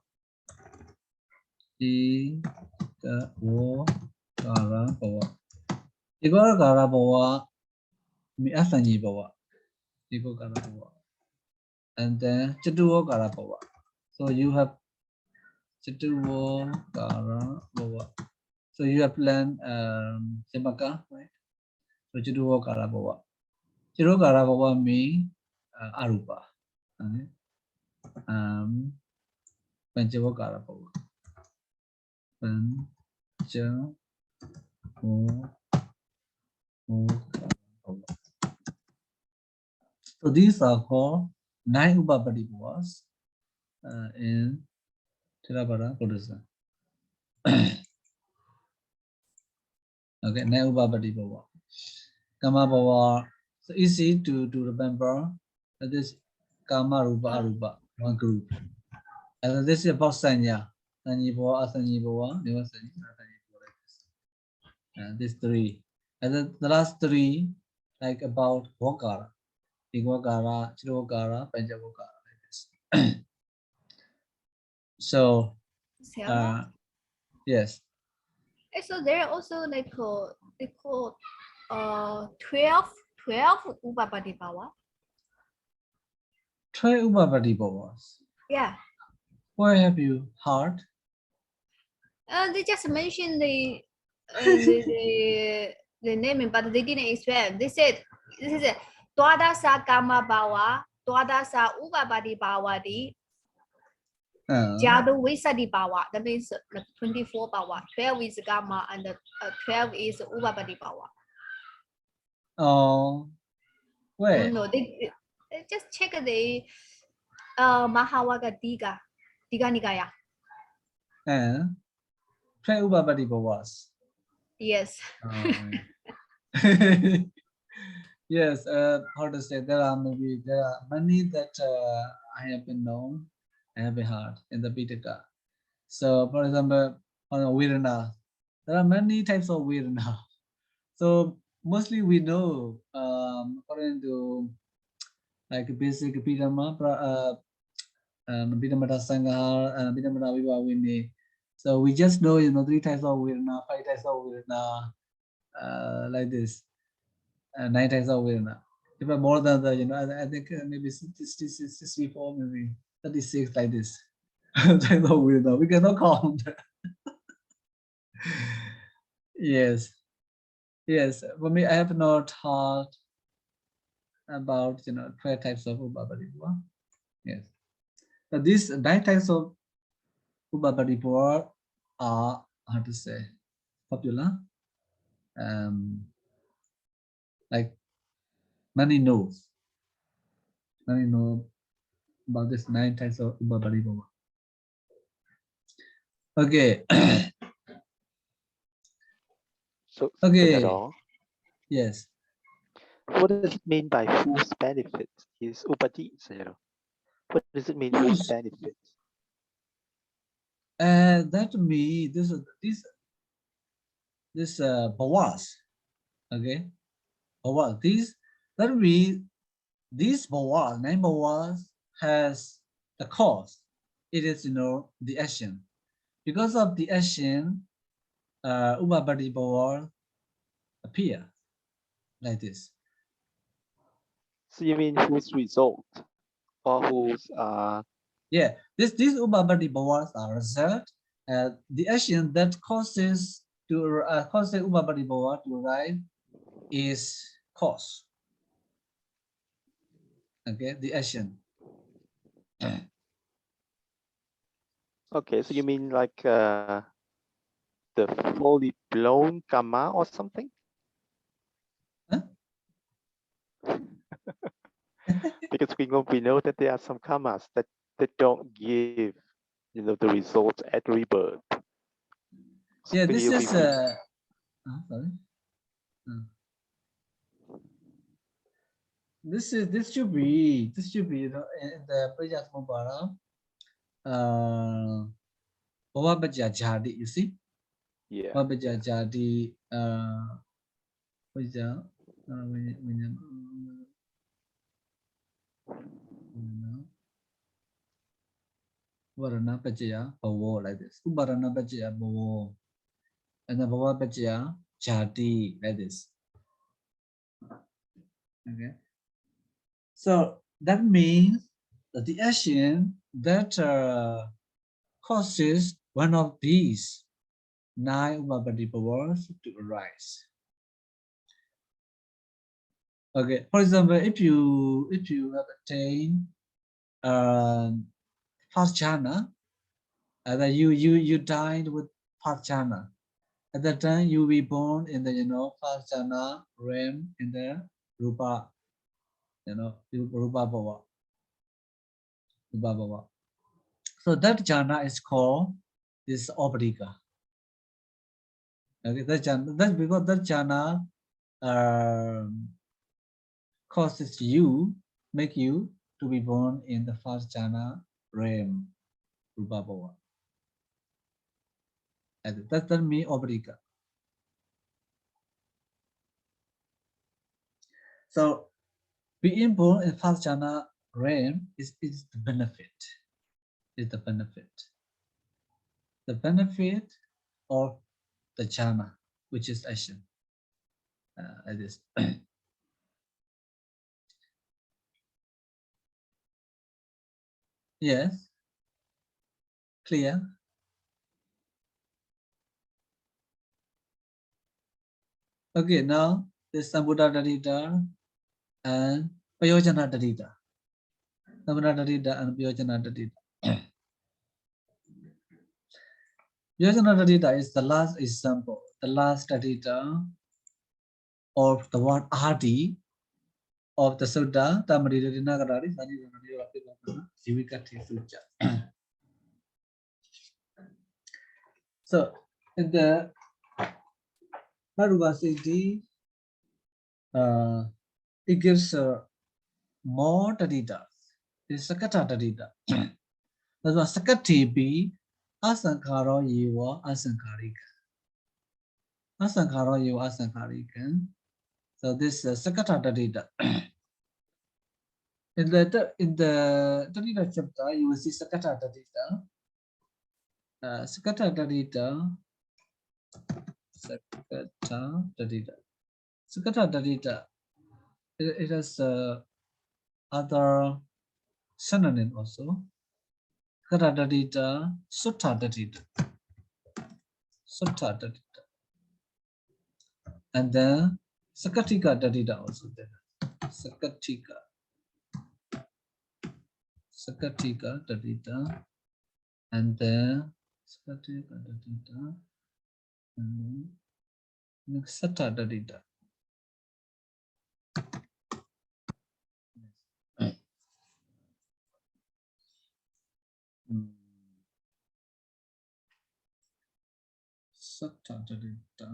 Ekavakara Bhava. Ekavakara Bhava mi Asanyi Bhava. Ekavakara Bhava. And then Chatuvakara Bhava. So you have Chatuvakara Bhava. So you have learned Semaka, right? So Chatuvakara Bhava. Chatuvakara Bhava means Arupa. Okay? Panchavakara Bhava. So these are called 9 Upapatti Bhavas in Theravada Buddhism. Okay, 9 Upapatti Bhava. Kama Bhava, so easy to remember. This Kama, Rupa, Arupa, one group. And this is about Sanya. Sanyi Bhava, Asanyi Bhava, Nivasanyi, Nasanyi Bhava. These 3. And then the last 3, like about Vakara. Igvakara, Chirokara, Panchavakara, like this. So, yes. So there are also like they call 12 Upapatti Bhava. 12 Upapatti Bhavas. Yeah. Where have you heard? They just mentioned the name, but they didn't explain. They said this is a Dwadasa Kama Bhava, Dwadasa Upapatti Bhava, Jadu Visadi Bhava. That means 24 Bhava. 12 is Kama and 12 is Upapatti Bhava. Oh, where? No, they just check the Mahāvāga Dīga Nikāya. 12 Upapatti Bhavas. Yes. Yes, how to say, there are many that I have been known, I have been heard in the Pitaka. So, for example, on Virana, there are many types of Virana. So, mostly we know, according to like basic Pitama, Pitamata Sangha, and Pitamata Vivavini. So, we just know, 3 types of Virana, 5 types of Virana, like this. 9 types of Virana. If more than that, I think maybe 64, maybe 36 like this. Types of Virana. We cannot count. Yes. Yes. For me, I have not heard about 12 types of Upapadipa. Yes. So these 9 types of Upapadipa are, how to say, popular. Like many know about this 9 types of Upapadipa. Okay. So, Okay. Sayadaw, Yes. what does it mean by whose benefit is upati, Sayadaw? What does it mean whose benefit? That means this bhavas. Okay. Bhavas. That means these bhavas, 9 bhavas has the cause. It is the action. Because of the action, Upapadi bhava appear like this. So you mean whose result or whose Yeah, these Upapadi bhavas are result. The action that causes Upapadi bhava to arrive is cause. Okay, the action. okay, so you mean like the fully blown karma or something? Huh? Because we know that there are some karmas that don't give the results at rebirth. So Yeah, this is sorry. This should be in the Prajas Mubara. Bhava Jadi, you see? Yeah. Bhava Jadi Varana Pachaya Bhavo like this. Ubarana Pachaya Bhavo. And the Bhava Pachaya Jadi like this. Okay. So that means that the action that causes one of these 9 Upapadi powers to arise. Okay. For example, if you have attained first jhana, and then you died with first jhana. At that time, you will be born in the first jhana realm in the rupa, rupa bhava. So that jhana is called this obrika. Okay, that's because that jhana causes make you to be born in the first jhana realm, rupa bhava. That's the mean obrika. So being born in first jhana realm is the benefit. Is the benefit. The benefit of the jhana, which is action. Like this. Yes. Clear. Okay, now this Sambuddha Darita and Payojana Darita. Sambuddha Darita and Payojana Darita. Payojana Darita is the last example, the last Darita of the word Adi of the Sutta Tamarita Nagarari Jivikati Sutta. So in the Padarūpasiddhi, it gives more Darita. It's Sakata Darita. That's why Sakati be Asankaro Yiva Asankarika. Asankaro Yiva Asankarika. So this Sakata Darita. In the Darita chapter, you will see Sakata Darita. Sakata Darita. Sakata Darita. Sakata Darita. It has other synonym also. Sakata Darita, Sutta Darita. Sutta Darita. And then Sakatika Darita also there. Sakatika. Sakatika Taddhita. And then Sakatika Taddhita. And then Sata Taddhita. Sata Taddhita.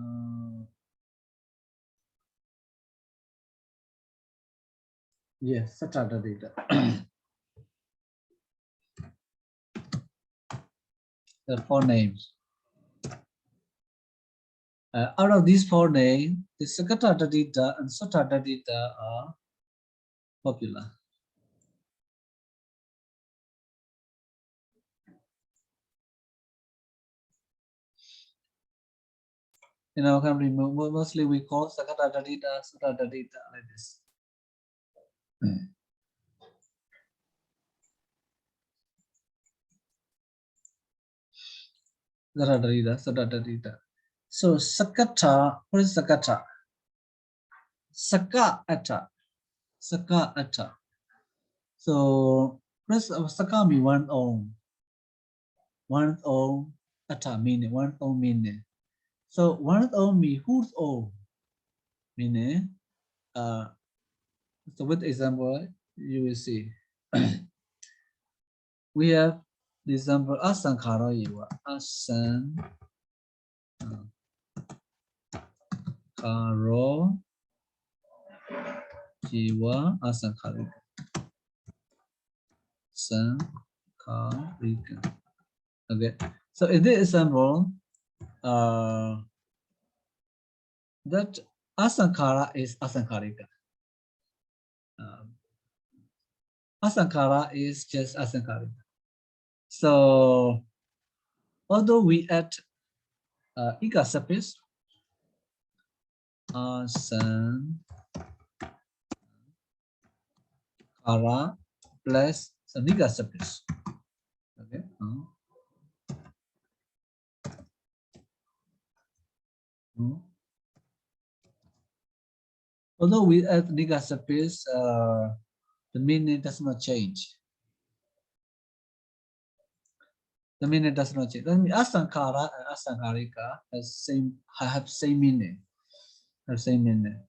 Yes, Sata Taddhita. There are 4 names. Out of these 4 names, the Sakata Taddhita and Sata Taddhita are popular. In our country, mostly we call Sakata Taddhita, Sata Taddhita like this. Sata Taddhita, Sata Taddhita. So Sakata, what is Sakata? Saka Atta. Saka Atta. So first of Saka means one own. One own Atta meaning, one own meaning. So one own means whose own? Meaning, so with example, you will see. We have the example Asankara Yiva. Asankaro Jiva Asankarika. Sankarika. Okay. So in this example, that Asankara is Asankarika. Asankara is just Asankarika. So although we add ika suffix Asankara plus some ika suffix. Okay. Although we add niga suffix, the meaning does not change. The meaning does not change. That means Asankara and Asankarika have same meaning. Have same meaning.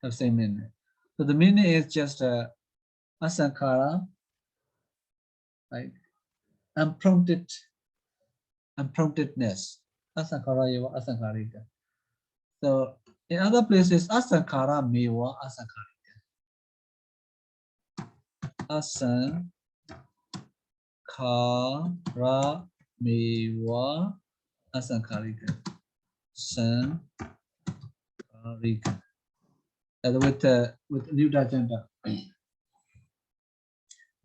Have same meaning. So the meaning is just Asankara, like unpromptedness. Asankara Yiva Asankarika. So in other places, Asankara Mewa Asankarika. Asankara Mewa Asankarika. Sankarika. And with new agenda.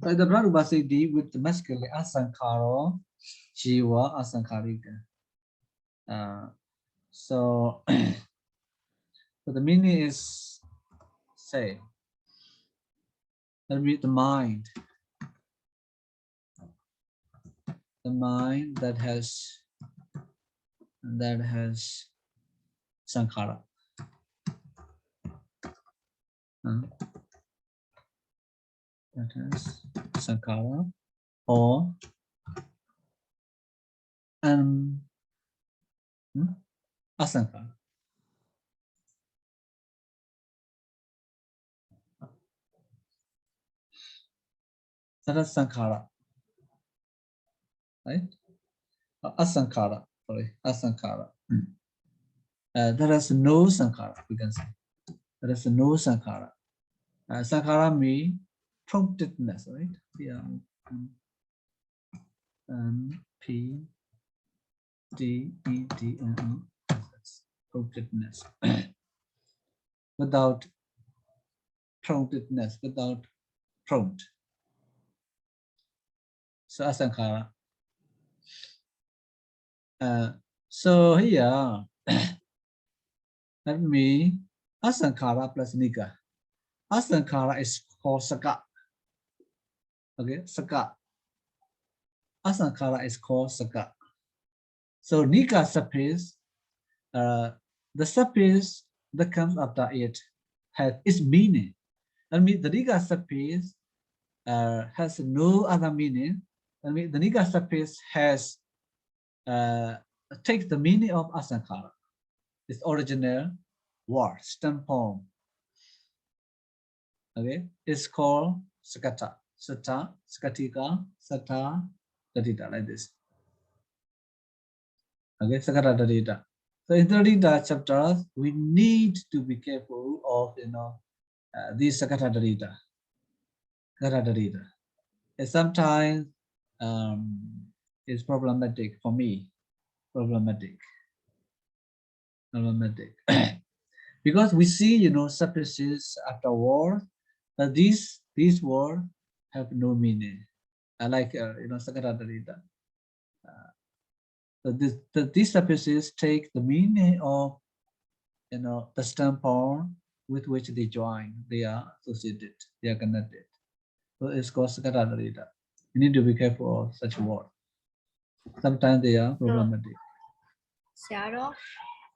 So the Padarūpasiddhi with the masculine Asankaro, Jiva Asankarika. So the meaning is say that means the mind that has sankhara. That has sankhara or asankhara. That is sankhara, right? Asankhara, sorry, asankhara. There is no sankhara, we can say. There is no sankhara. Sankhara means promptedness, right? P-D-E-D-N-E. Promptedness. Without promptedness, without prompt. So asankhara. So here, let me asankhara plus nika. Asankhara is called saka. Okay, saka. Asankhara is called saka. So nika suffix, the suffix that comes after it has its meaning. That means the nika suffix has no other meaning. That means the nika suffix has takes the meaning of asankhara, its original word, stem form. Okay, it's called sakata, sata, sakatika, sata, taddhita, like this. Okay, sakata taddhita. So in taddhita chapters, we need to be careful of these sakata taddhita. Sakata taddhita. And sometimes it's problematic for me. Problematic. Because we see, suffixes after word, but these words have no meaning. I like, Sakata taddhita. So these suffixes take the meaning of, the stem form with which they join. They are associated. They are connected. So it's called Sakata taddhita. You need to be careful of such words. Sometimes they are problematic. Sayadaw.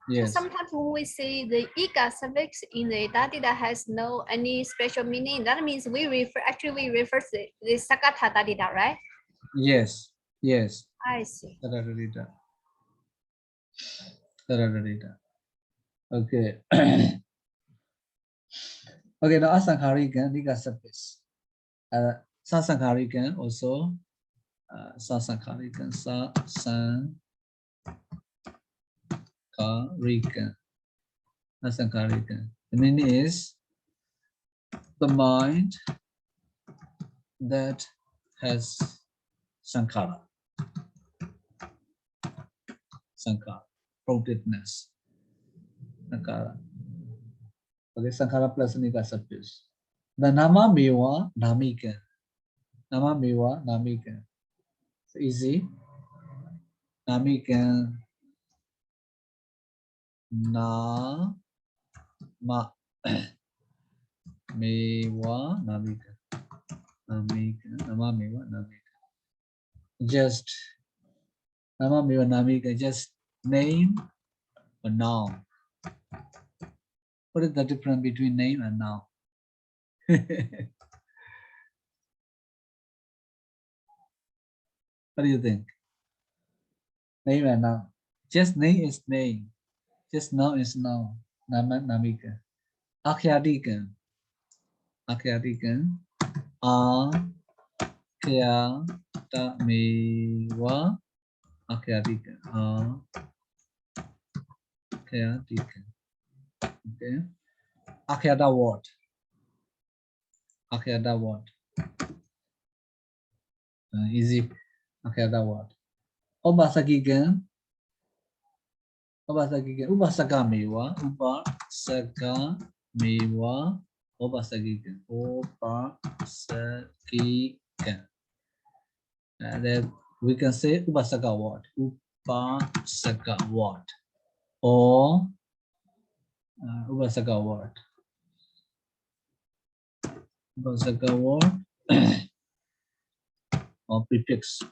Yes. So sometimes when we say the ika suffix in the taddhita has no any special meaning, that means we refer to the sakata taddhita, right? Yes. Yes. I see. Taddhita. Okay. Okay, now asankharikan nika suffix. Sasankharikan also. Sasankharikan. Asankharikan. The meaning is the mind that has sankhara. Sankhara, promptedness. Sankhara. Okay, sankhara plus nika suffix. The nama mewa namikan. Nama mewa namikan. It's easy. Namikan. Na ma mewa namikan. Nama mewa namikan. Just nama mewa namikan. Just name or noun. What is the difference between name and noun? What do you think? Name and noun. Just name is name. Just noun is noun. Nama namika. Akhyadikan. Akhyadikan. Akhyata mewa. Akhyadikan. Akhyadikan. Okay. Akhyada what? Akhyada what? Easy. Akhyada what? Obasakikan. Obasakikan. Ubasaka mewa. Ubasaka mewa. Obasakikan. Obasakikan. Then we can say Ubasaka what? Upasaka what? Or Ubasaka what? Ubasaka what? Or prefix.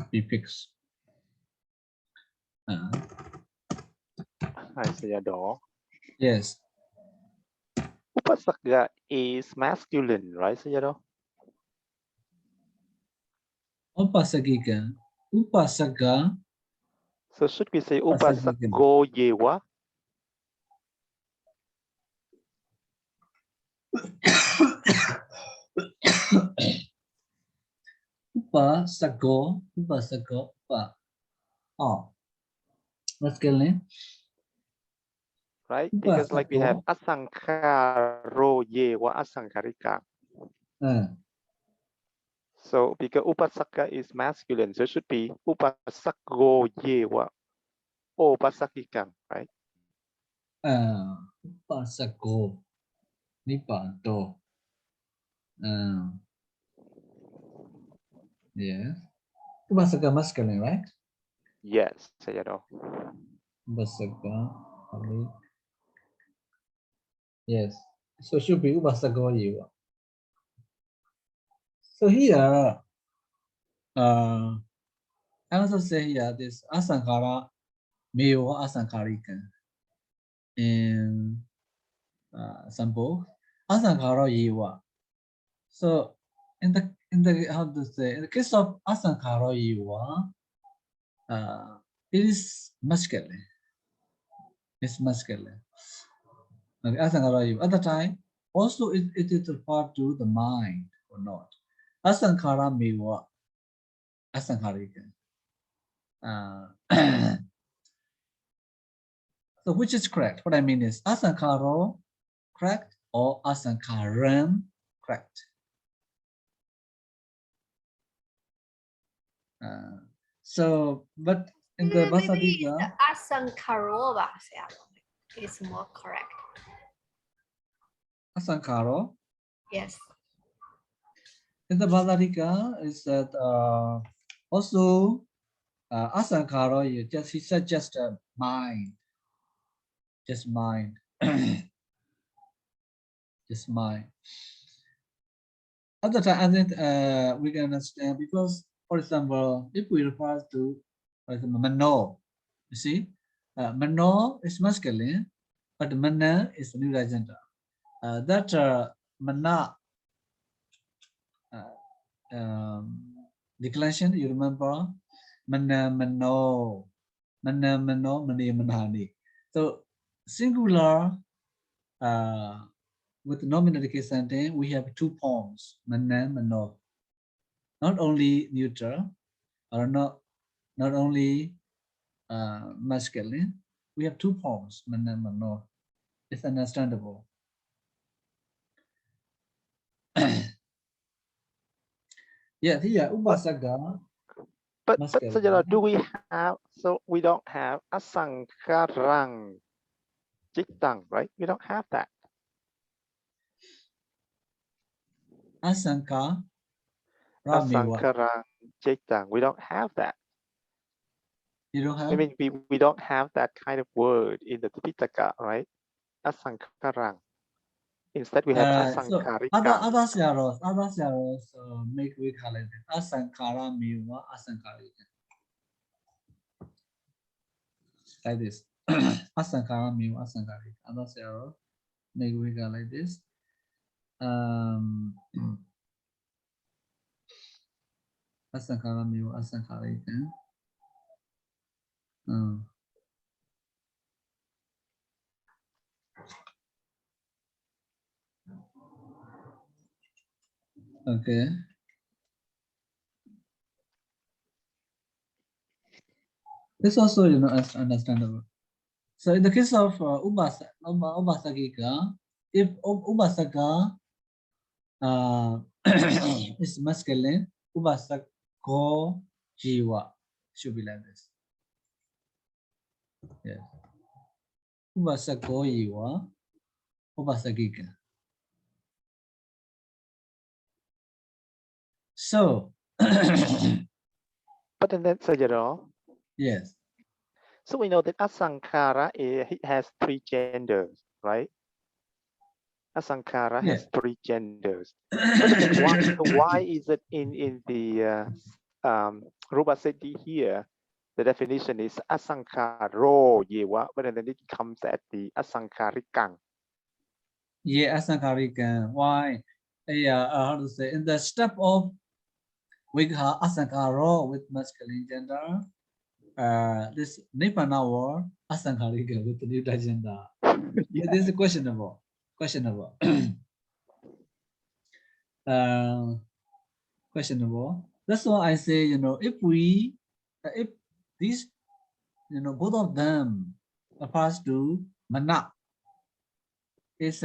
Prefix. Hi, Sayadaw. Yes. Upasaka is masculine, right, Sayadaw? Upasakika. Upasaka. So should we say upasako yewa? Upasako. Upasako. Upa. Oh. Masculine. Right? Because like we have asankharo yewa asankharika. So because upasaka is masculine, so it should be upasako yewa opasakikam, right? Upasako. Nipanto. Yes. Upasaka masculine, right? Yes, Sayadaw. Upasaka. Yes. So it should be Upasaka yewa. So here, I also say here this asankara meo asankarika in sample asankara yewa. So in the how to say, in the case of asankara yewa, it is masculine. It's masculine. Okay, asankara yewa. At the time, also it is referred to the mind or not. Asankara mewa asankarika. So which is correct? What I mean is asankaro correct or asankaram correct? So, but in the maybe Vasadika, asankaro is more correct. asankaro. Yes. In the Vasadika is that also asankaro. He said just mind, just mind, just mind. At the time, I think we can understand because, for example, if we refer to, for example, mano, you see, mano is masculine, but mana is neuter gender. That mana declension, you remember, mana mano, mana mano, mani manani. So singular with nominal case sentence, we have two forms, mana mano. Not only neuter or not only masculine, we have two forms, mana mano. It's understandable. Yeah, here upasaka. But Sayadaw, do we have? So we don't have asankarang jitang, right? We don't have that. Asanka. Asankarang jitang. We don't have that. You don't have? I mean, we don't have that kind of word in the Taddhitakaṇḍa, right? Asankarang. Instead, we have asankarika. So other shadows make we call it asankara miwa asankarika. Like this. Asankara miwa asankarika. Other shadows make we call like this. Asankara miwa asankarika. Okay. This also, understandable. So in the case of Upasakika, if Upasaka is masculine, Upasako Jiva should be like this. Yes. Upasako Jiva, Upasakika. So, but then Sayadaw. Yes. So we know that asankara has three genders, right? Asankara has three genders. But why is it in the Rupasiddhi here? The definition is asankaro yewa, but then it comes at the asankarikang. Yeah, asankarikang. Why? Yeah, how to say? In the step of Vigha asankaro with masculine gender, this Nibbana word asankarika with the neuter gender. Yeah. This is questionable. Questionable. Questionable. That's why I say, if these, both of them applies to mana, is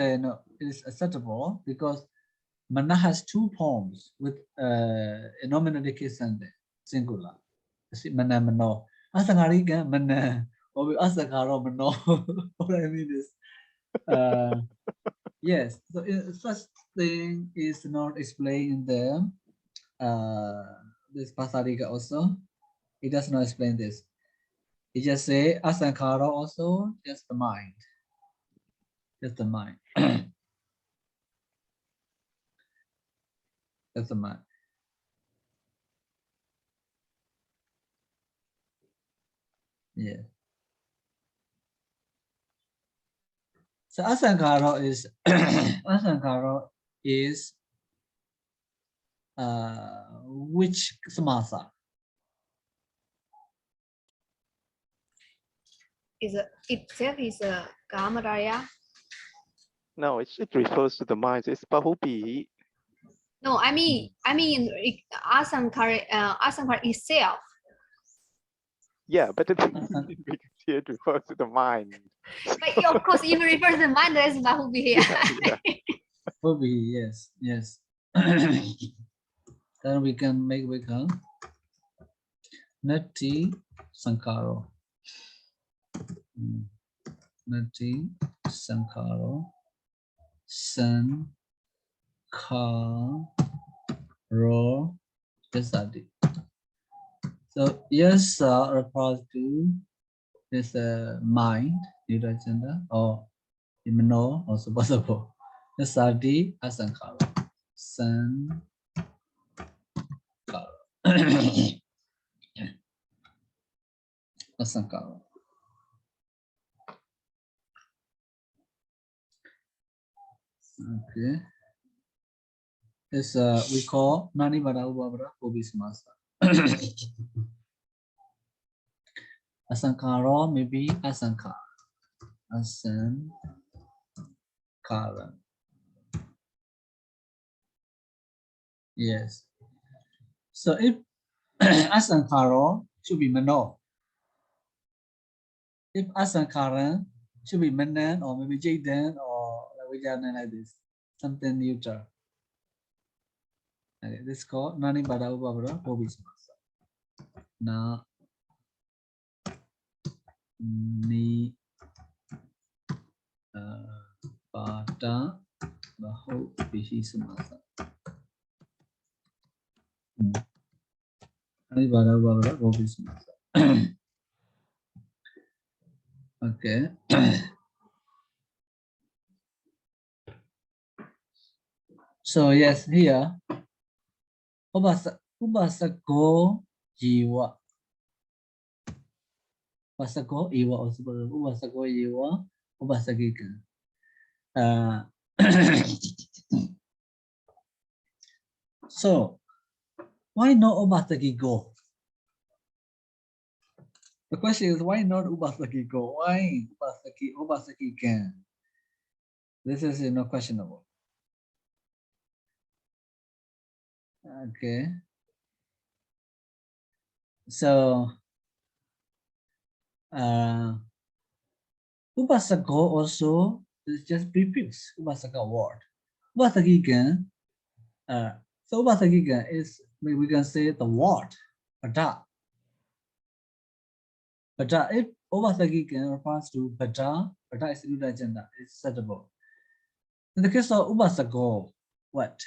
acceptable because mana has two forms with a nominative case and singular. See, mana mano. Asankarika mana or asankaro mano. What I mean is, yes. So such thing is not explained in the this Pasarika also. It does not explain this. It just say asankara also just the mind. Just the mind. Just the mind. Yeah. So asankaro is asankaro is which samasa? Itself is a Kamaraya. No, it refers to the mind. It's Pahupi. No, I mean asankara itself. Yeah, but it refers to the mind. But of course, if it refers to the mind, that's Bahubi here. Yeah. Hobi, yes, yes. Then we can become Nati Sankaro. Nati Sankaro. Sankaro. Jasadi. So yes refers to this mind, Nirajana, or Imano, or Subasabo. Jasadi Asankaro. Sankaro. Asankaro. Okay. This we call Nani Vada Ubavara Obismasa. Asankara maybe Asankara. Asankara. Yes. So if Asankara should be Mano. If Asankara should be Manan or maybe Jaden or like this. Something neutral. Okay, this is called Nani Vada Ubavara Obismasa. Na ni pada bahu bihi semasa. Nani pada bahu bihi semasa. Okay. So yes, here Ubasako jiwa. Ubasako iwa also Ubasako jiwa Ubasakika. So why not Ubasakiko? The question is why not Ubasakiko? Why Ubasaki can? This is questionable. Okay. So Ubasako also is just prefix Ubasaka word. Ubasakikan. So Ubasakikan is we can say the word Pada. Pada if Ubasakikan refers to Pada, Pada is Udajanda, it's suitable. In the case of Ubasako, what?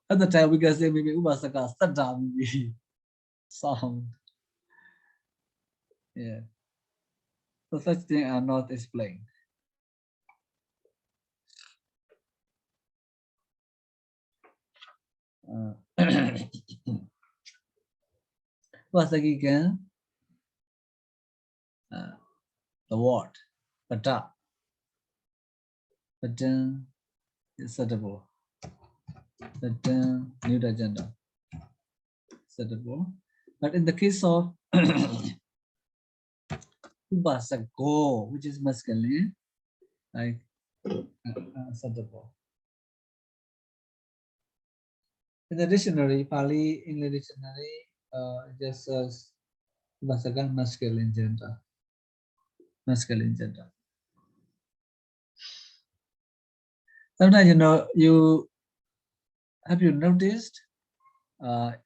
At the time we can say maybe Ubasaka Sada maybe sound. Yeah. So such things are not explained. Ubasakikan, the word Pada. Pada is suitable. Pada Udajanda. Suitable. But in the case of Ubasako, which is masculine, like suitable. In the dictionary, Pāļi in the dictionary, just says Ubasaka masculine gender. Masculine gender. Sometimes have you noticed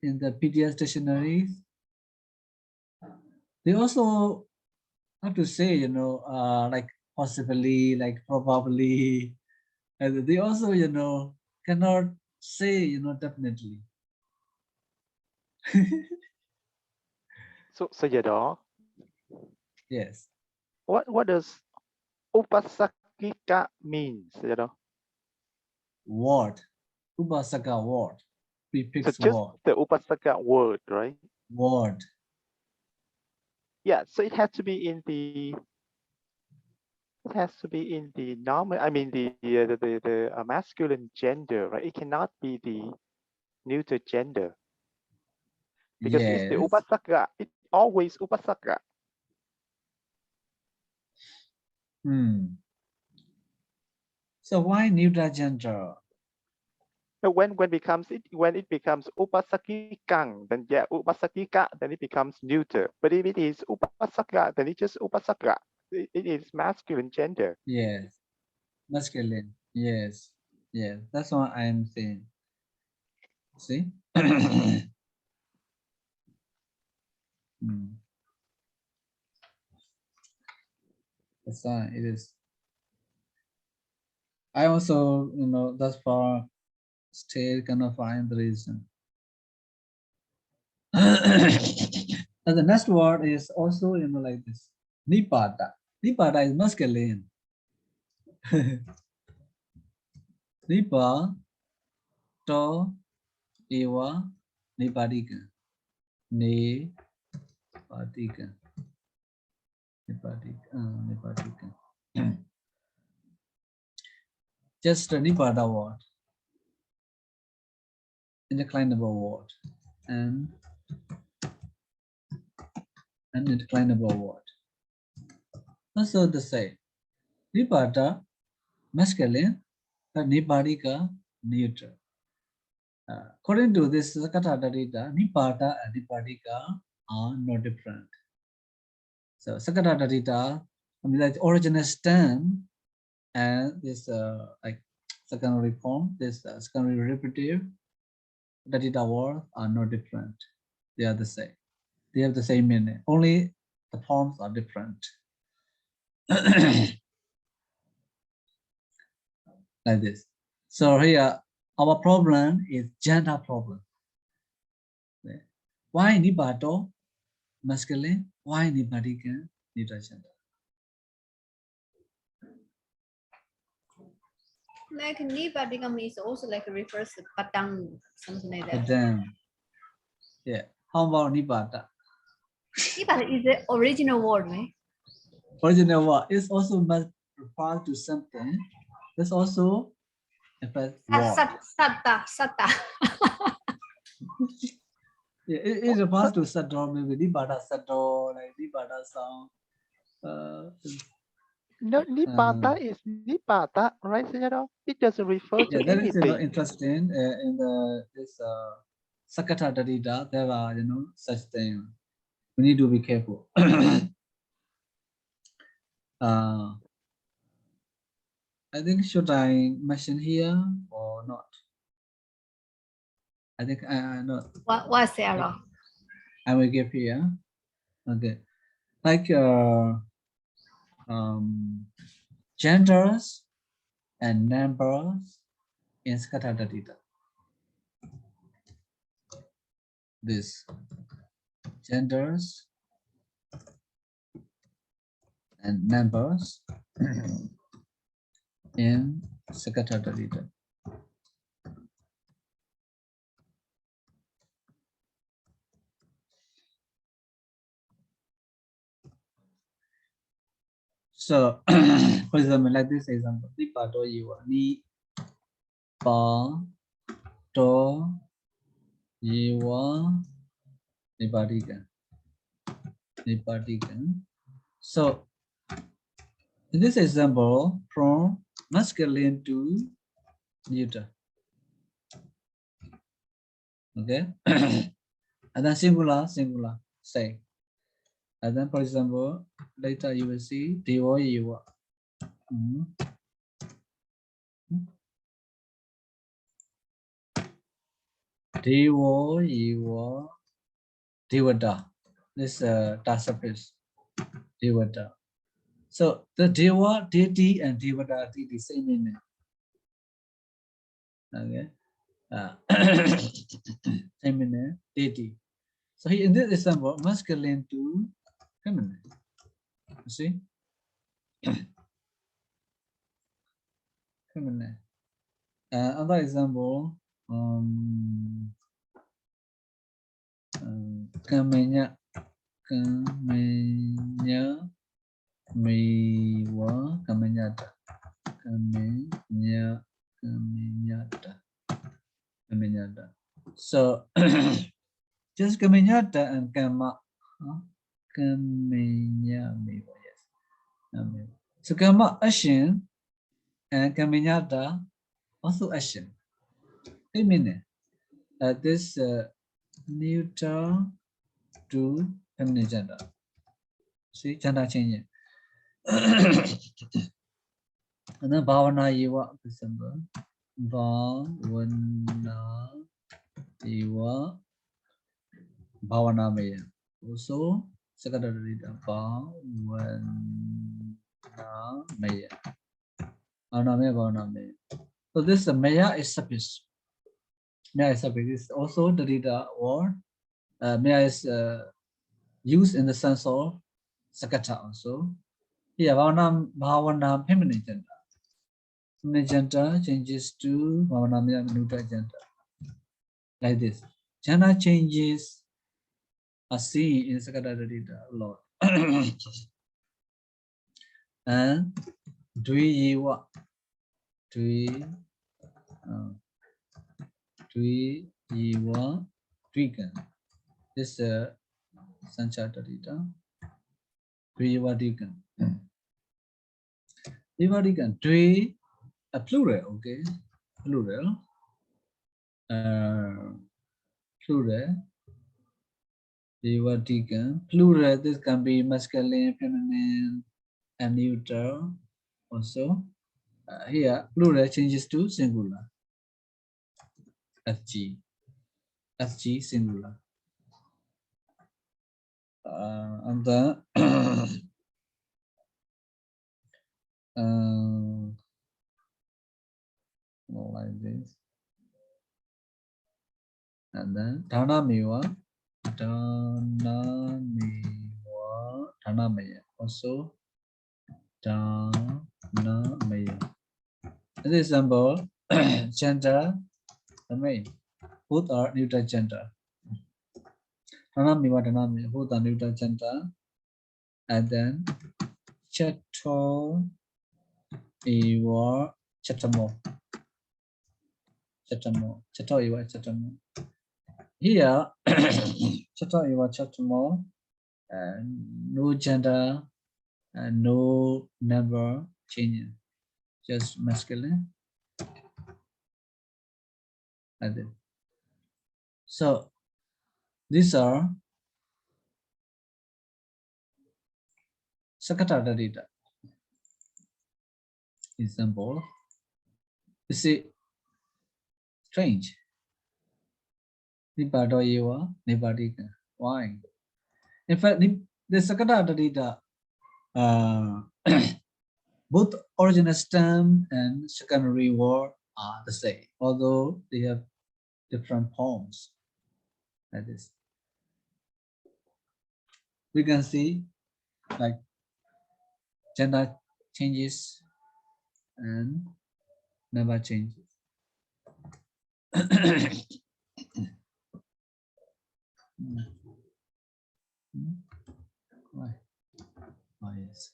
in the PDS dictionaries, they also have to say, like possibly, like probably, and they also, cannot say, definitely. So Sayadaw, Yes. what does Upasakika mean, Sayadaw? Word. Upasaka word. So Prefix just word. the Upasaka word, right? Word. yeah, so it has to be in the. It has to be in the normal. I mean the masculine gender, right? It cannot be the neuter gender because it's the Yes. upasaka. It always upasaka. So why neuter gender? So when it becomes upasaki kang, then yeah, upasaki ka, then it becomes neuter. But if it is upasaka, then it's just upasaka. It is masculine gender. Yes. Masculine. Yes. Yes. That's what I'm saying. See? That's why it is. I also, thus far still cannot find the reason. And the next word is also, like this. Nipada. Nipada is masculine. Nipa, to, eva, nipadika. Nipadika. Nipadika. Just a nipada word. Indeclinable word. And an indeclinable word. Also the same. Nipada, masculine, but nipadika, neutral. According to this Taddhitakaṇḍa, nipada and nipadika are no different. So Taddhitakaṇḍa, I mean, like original stem and this like secondary form, this secondary repetitive Taddhita word are no different. They are the same. They have the same meaning. Only the forms are different. Like this. So here, our problem is gender problem. Why nipato, masculine? Why nipadika, neuter gender? Like nipadika means also like refers to padang, something like that. But then, yeah. How about nipada? Nipada is the original word, right? Original word is also must refer to something. That's also a word. Satta. Yeah, it refers to sato, maybe nipada sato, like nipada sound. No, nipada is nipada, right, Sayadaw? It doesn't refer to Yeah, that is anything. interesting. In this Taddhitakaṇḍa, there are such things. We need to be careful. I think should I mention here or not? I think not. What's Sarah? I will give here. Okay, like genders and numbers in Taddhitakaṇḍa. This genders and numbers in Taddhitakaṇḍa. So, for example, like this example, nipa to yiwa, ni pa to yiwa nipadika. So, in this example, from masculine to neuter. Okay, and then singular, say. And then, for example, later you will see dewa yiwa. Dewa yiwa devada. This suffix devada. So the deva, deity, and devada are the same meaning. Okay, same meaning, deity. So here in this example, masculine to feminine. You see, feminine. Another example, kamenya Kamenya Miwa Kamenyata. Kamenyata. So just Kamenyata and Kama. Kamenya Miwa, yes. So Kama action and Kamenyata also action. I mean this neuter to feminine gender. See, gender change. And then Bhavana Yiva, December. Bhavana Yiva Bhavana Maya. Also, secondary Bhavana Maya. Bhavana Maya. So this Maya is suffix. Maya is suffix. This is also the reader or Maya is used in the sense of Sakata also. Here, Bhavana feminine gender. Feminine gender changes to Bhavana neutral gender. Like this. Gender changes are seen in Sakata reader a lot. And Dviyiva. Dviyiva Dvigan. This is Sanchata reader. Dviyiva Dvigan. Dviyiva Dvi, a plural, okay? Plural. Plural. Dviyiva Dvigan. Plural, this can be masculine, feminine, and neutral also. Here, plural changes to singular. FG. FG singular. And then like this. And then Dhanamiwa. Dhanamaya. Also Dhanamaya. This example, gender, the main. Both are neutral gender. Dhanamaya, both are neutral gender. And then Chato Iwa Chatamo. Chato Iwa Chatamo. Here, Chato Iwa Chatamo, no gender, no number changing, just masculine. Like this. So these are Sakata data. Example. You see, strange. Why? In fact, the Sakata data, both original stem and secondary word are the same, although they have different forms. Like this. We can see like gender changes and never changes. Why? Oh, yes.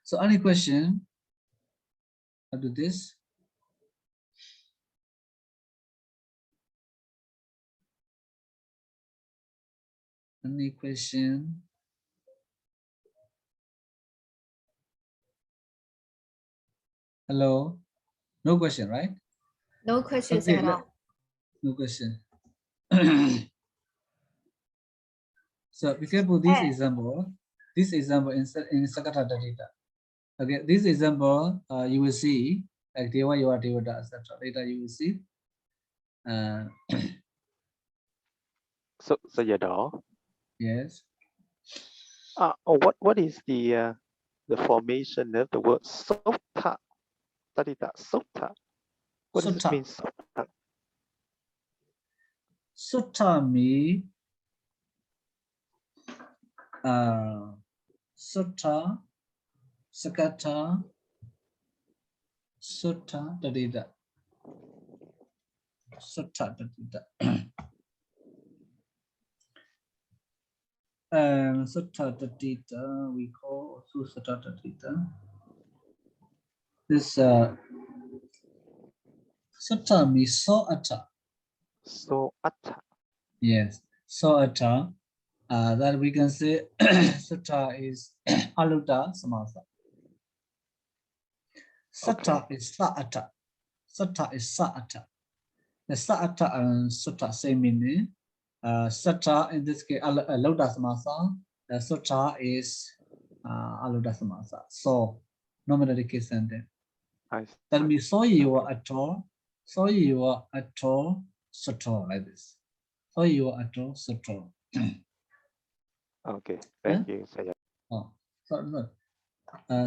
So any question after this? Any question? Hello? No question, right? No questions Okay, at all. no question. So be careful this example. This example in Sakata data. Okay, this example you will see like Deva, Yuva, Devata, etc. Later you will see. So Sayadaw. Yes. What is the formation of the word sutta? Sutta. What does it mean? Sutta? Sutta means Sutta, Sakata, Sutta, Dadida. Sutta Taddhita. And Sutta Taddhita, we call also Sutta Taddhita. This Sutta means so atta. So atta. Yes, so atta. That we can say Sutta is Alutta Samasa. Sutta is Sa'ata. Sutta is Sa'ata. The Sa'ata and Sutta same meaning. Sutta in this case Alutta Samasa. The Sutta is Alutta Samasa. So nominal case sentence. That means so you are at all. So you are at all. Sutta like this. So you are at all. Sutta. Okay, thank you, Sayadaw. Oh, sorry, no.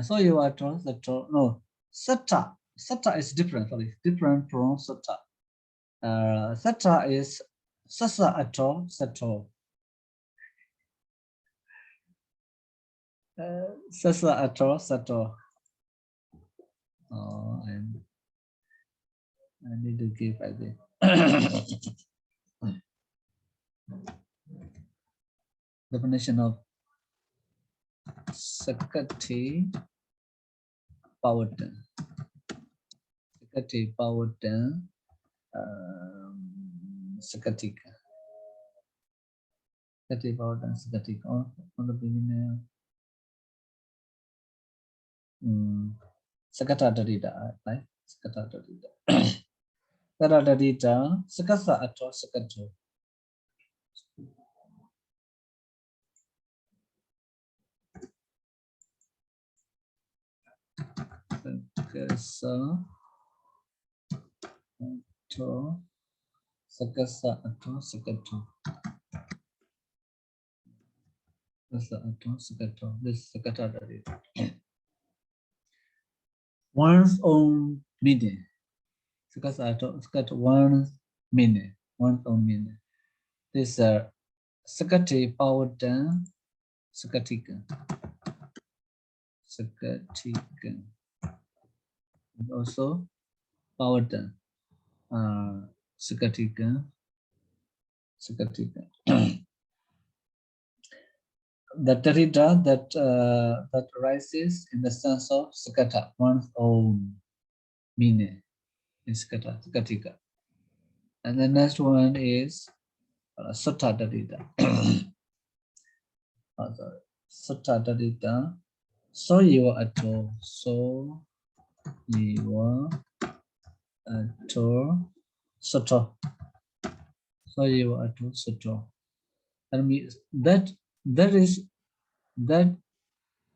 So you are told that no, satta. Satta is different, sorry, different from satta. Satta is sasa ato sato. Sasa ato sato. Oh, I need to give I think. Definition of Sakati Pawatan. Sakati Pawatan Sakatika. Sakati Pawatan Sakatika. On the beginning. Sakata Taddhita, right? Sakata Taddhita. Sakata Taddhita, Sakasa Ato Sakato. Sakasa Ato Sakasa Ato Sakato. Sakasa Ato Sakato. This is Sakata Taddhita. One's own meaning. Sakasa Ato Sakato, one's meaning. One's own meaning. This Sakati Pawatan Sakatika. Sakatika. And also Pawatan. Sakatika. Sakatika. The Taddhita that arises in the sense of Sakata, one's own meaning is Sakata, Sakatika. And the next one is Sutta Taddhita. Sutta Taddhita. So you are ato. So you are ato. Sutta. So you are ato. Sutta. That means that is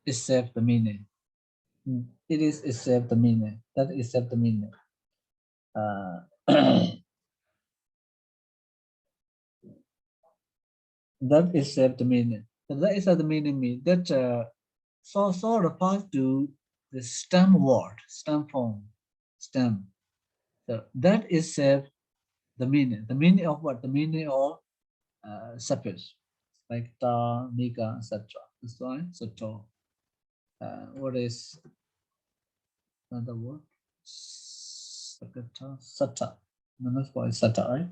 except the meaning. It is except the meaning. That is except the meaning. That is except the meaning. So that is the meaning means that so refers to the stem word, stem form, stem. So that is except the meaning. The meaning of what? The meaning of suffix, like ta, nika, etc. That's why so what is another word? Sakata, sata. No, that's why sata, right?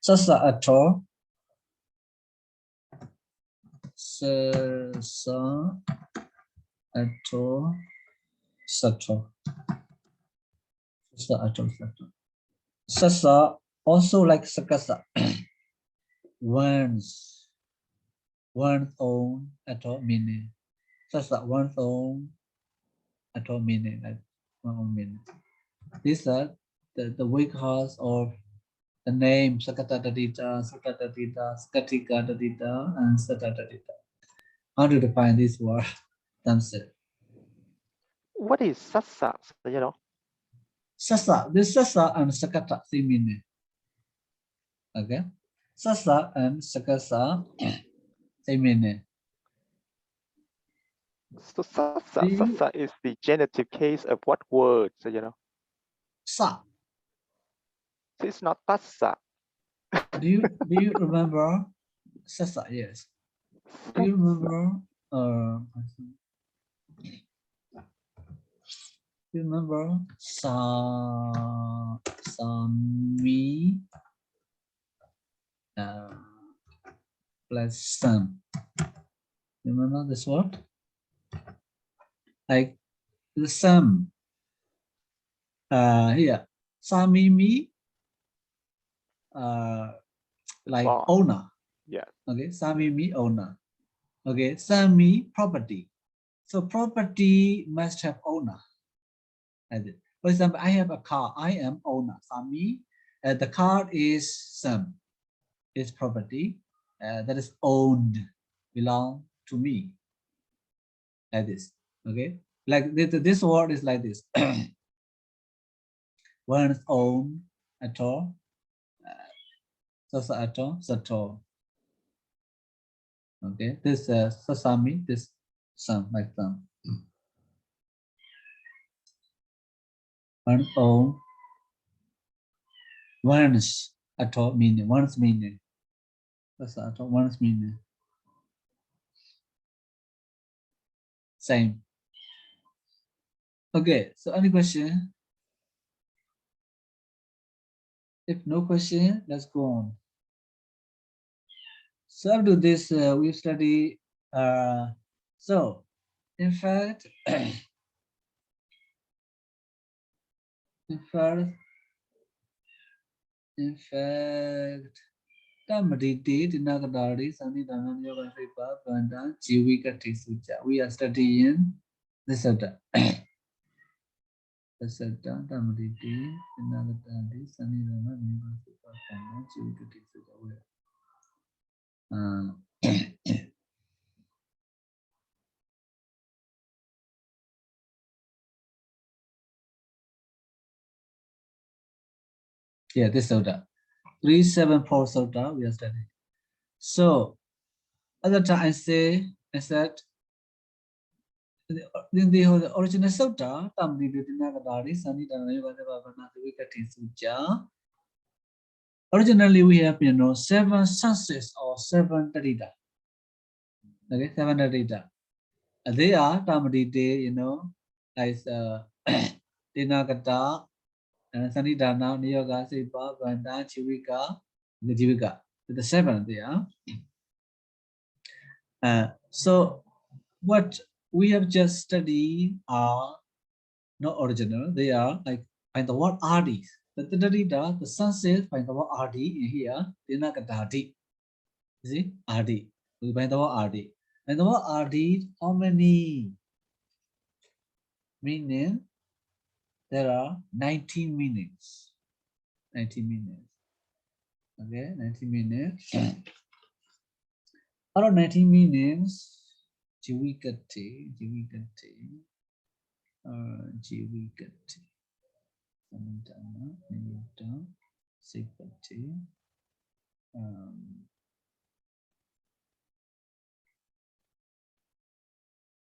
Sasa ato. Sasa ato sato. Sasa ato sato. Sasa also like sakasa. One's own ato meaning. Sasa one's own ato meaning, like one own meaning. These are the Vikas of the name Sakata Taddhita, Sutta Taddhita, Sakatika Taddhita, and Sutta Taddhita. How to define this word themselves? What is sasa? You know? Sasa, this sasa and sakata same meaning. Okay, sasa and sakasa same meaning. So sasa is the genitive case of what word? So, you know? Sa. So it's not tassa. Do you remember sasa? Yes. Do you remember? Do you remember sa plus sam. Remember this word? Like the sam. Here, samimi, like Law. owner. Yeah. Okay, samimi owner. Okay, sami property. So property must have owner. For example, I have a car. I am owner. Sami. The car is sam. Is property that is owned, belong to me. Like this. Okay. Like this word is like this. One's own at all. Sato. Okay. This sasami. This sam like sam. One's own. One's at all meaning. One's meaning. That's at all. One's meaning. Same. Okay. So any question? If no question, let's go on. So after this, we study. So, in fact, Tamaditi, Tinagadari, Sanidana, Yoga, Ripa, Banda, Jivika, Tisuja. We are studying the Sutta. The Sutta, Tamaditi, Tinagadari, Sanidana, Yoga, Ripa, Banda, Jivika, Tisuja. Yeah, this Sutta. 374 Sutta we are studying. So, other time I said, in the original Sutta, originally we have, 7 senses or 7 Taddhita. Okay, 7 Taddhita. They are Tamadite, like Tinagata, Sanidana, Niyoga, Sipa, Vanda, Chivika, the Jivika. The 7 they are. So what we have just studied are not original. They are like find the word Adi. The sun says find the word Adi in here. Tinakatati. See? Adi. We find the word Adi. And the word Adi, how many? Meaning there are 19 meanings. 19 meanings. Okay, 19 meanings. Out of 19 meanings, Jivikati. Samantana, Niyata, Sikati,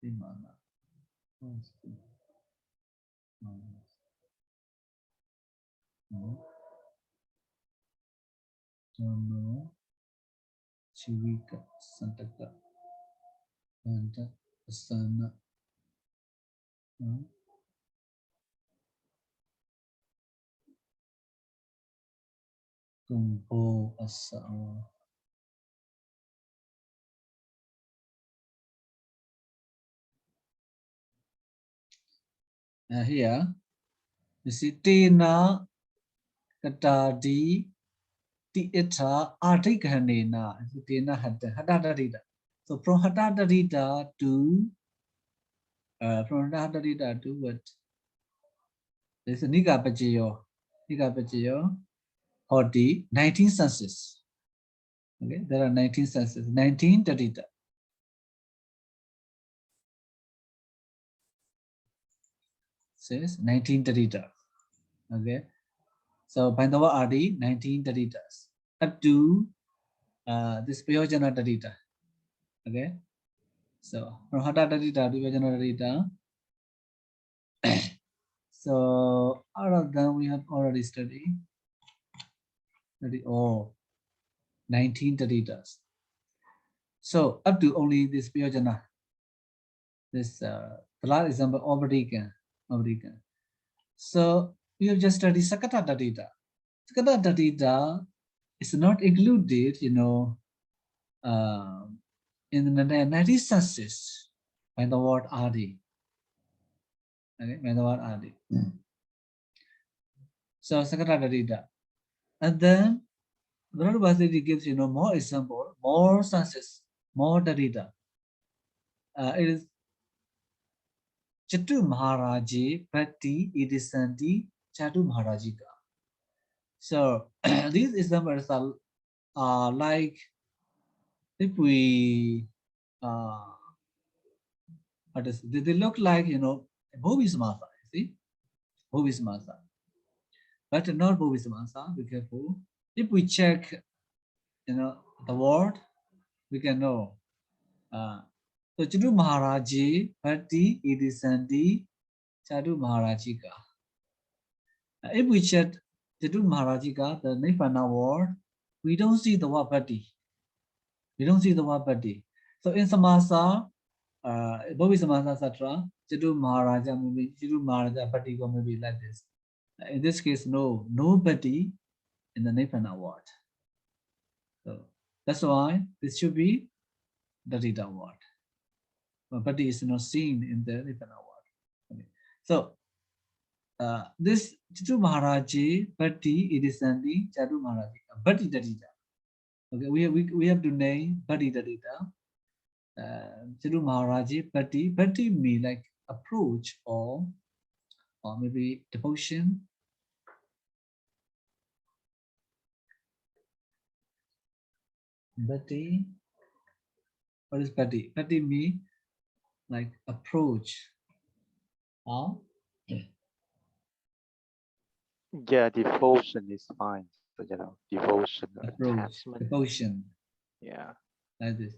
Vimana. No, Chivika, Santaka, Vanta, Asana, Kumpo, Asawa. Here, you see, Tina, Katadi, Tieta, Artikanina, Tina Hadadarida. So from Hadadarida to what? There's a Nigapajayo, Hoti, 19 senses. Okay, there are 19 senses, 19 Taddhita. Says 19 Taddhita. Okay, so Pandava Adi, 19 Taddhitas. Up to this Payojana Taddhita. Okay, so from Hata Taddhita to Payojana Taddhita. So out of them we have already studied all 19 Taddhitas. So up to only this Payojana. This the last example, Obadikan. So we have just studied Sakata Taddhita. Sakata Taddhita is not included, in the 90 census by the word Adi. Okay, by the word Adi. So Sakatadita. And then Padarūpasiddhi gives more example, more census, more data. It is Chatu Maharaji, Patti, Idisanti, Chatu Maharajika. So these examples are like if we what is it? They look like Bhuvismasa, see? Bhuvismasa. But not Bhuvismasa, be careful. If we check the word, we can know. So Chatu Maharaji, Patti, Idisanti, Chatu Maharajika. If we check Chatu Maharajika, the Nipana word, we don't see the word Patti. We don't see the word Patti. So in Samasa, Bhavi Samasa Satra, Chatu Maharaja, maybe Chatu Maharaja Patti go maybe like this. In this case, no Patti in the Nipana word. So that's why this should be the Rita word. But Patti is not seen in the Nipana word. Okay. So this Chatu Maharaji, Patti, Idisanti, Chatu Maharaji, Patti Dadita. Okay, we have to name Patti Dadita. Chatu Maharaji, Patti mean like approach or maybe devotion. Patti, what is Patti? Patti mean like approach or Yeah, devotion is fine. So, devotion, approach, attachment. devotion. Yeah. Like this.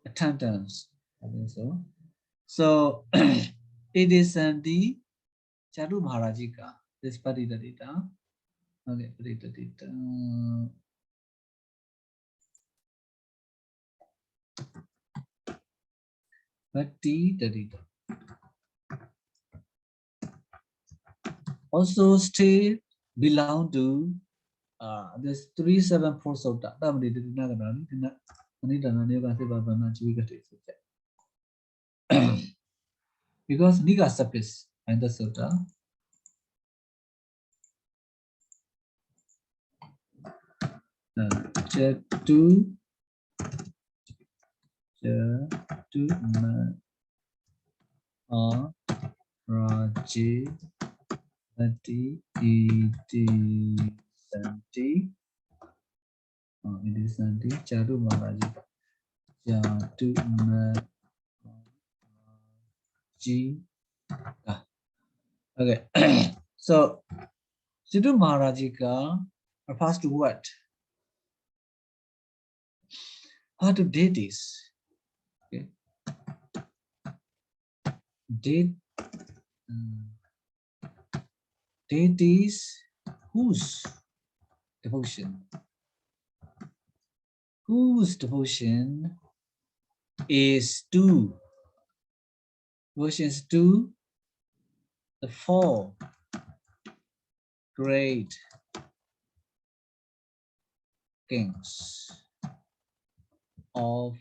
Attendance. I think so. So it is the Chatu Maharajika. This Patti Dadita. Okay, Patti Dadita. Patti Dadita. Also still belong to this 374 sutta. Because Nika Sapis and the sutta. Chatu Raji Patti Idisanti Chatu Maharaji Chatu Maharaji. Okay. So Chatu Maharajika refers to what? How to deities. Okay. Deities whose devotion? Whose devotion is to the four great kings of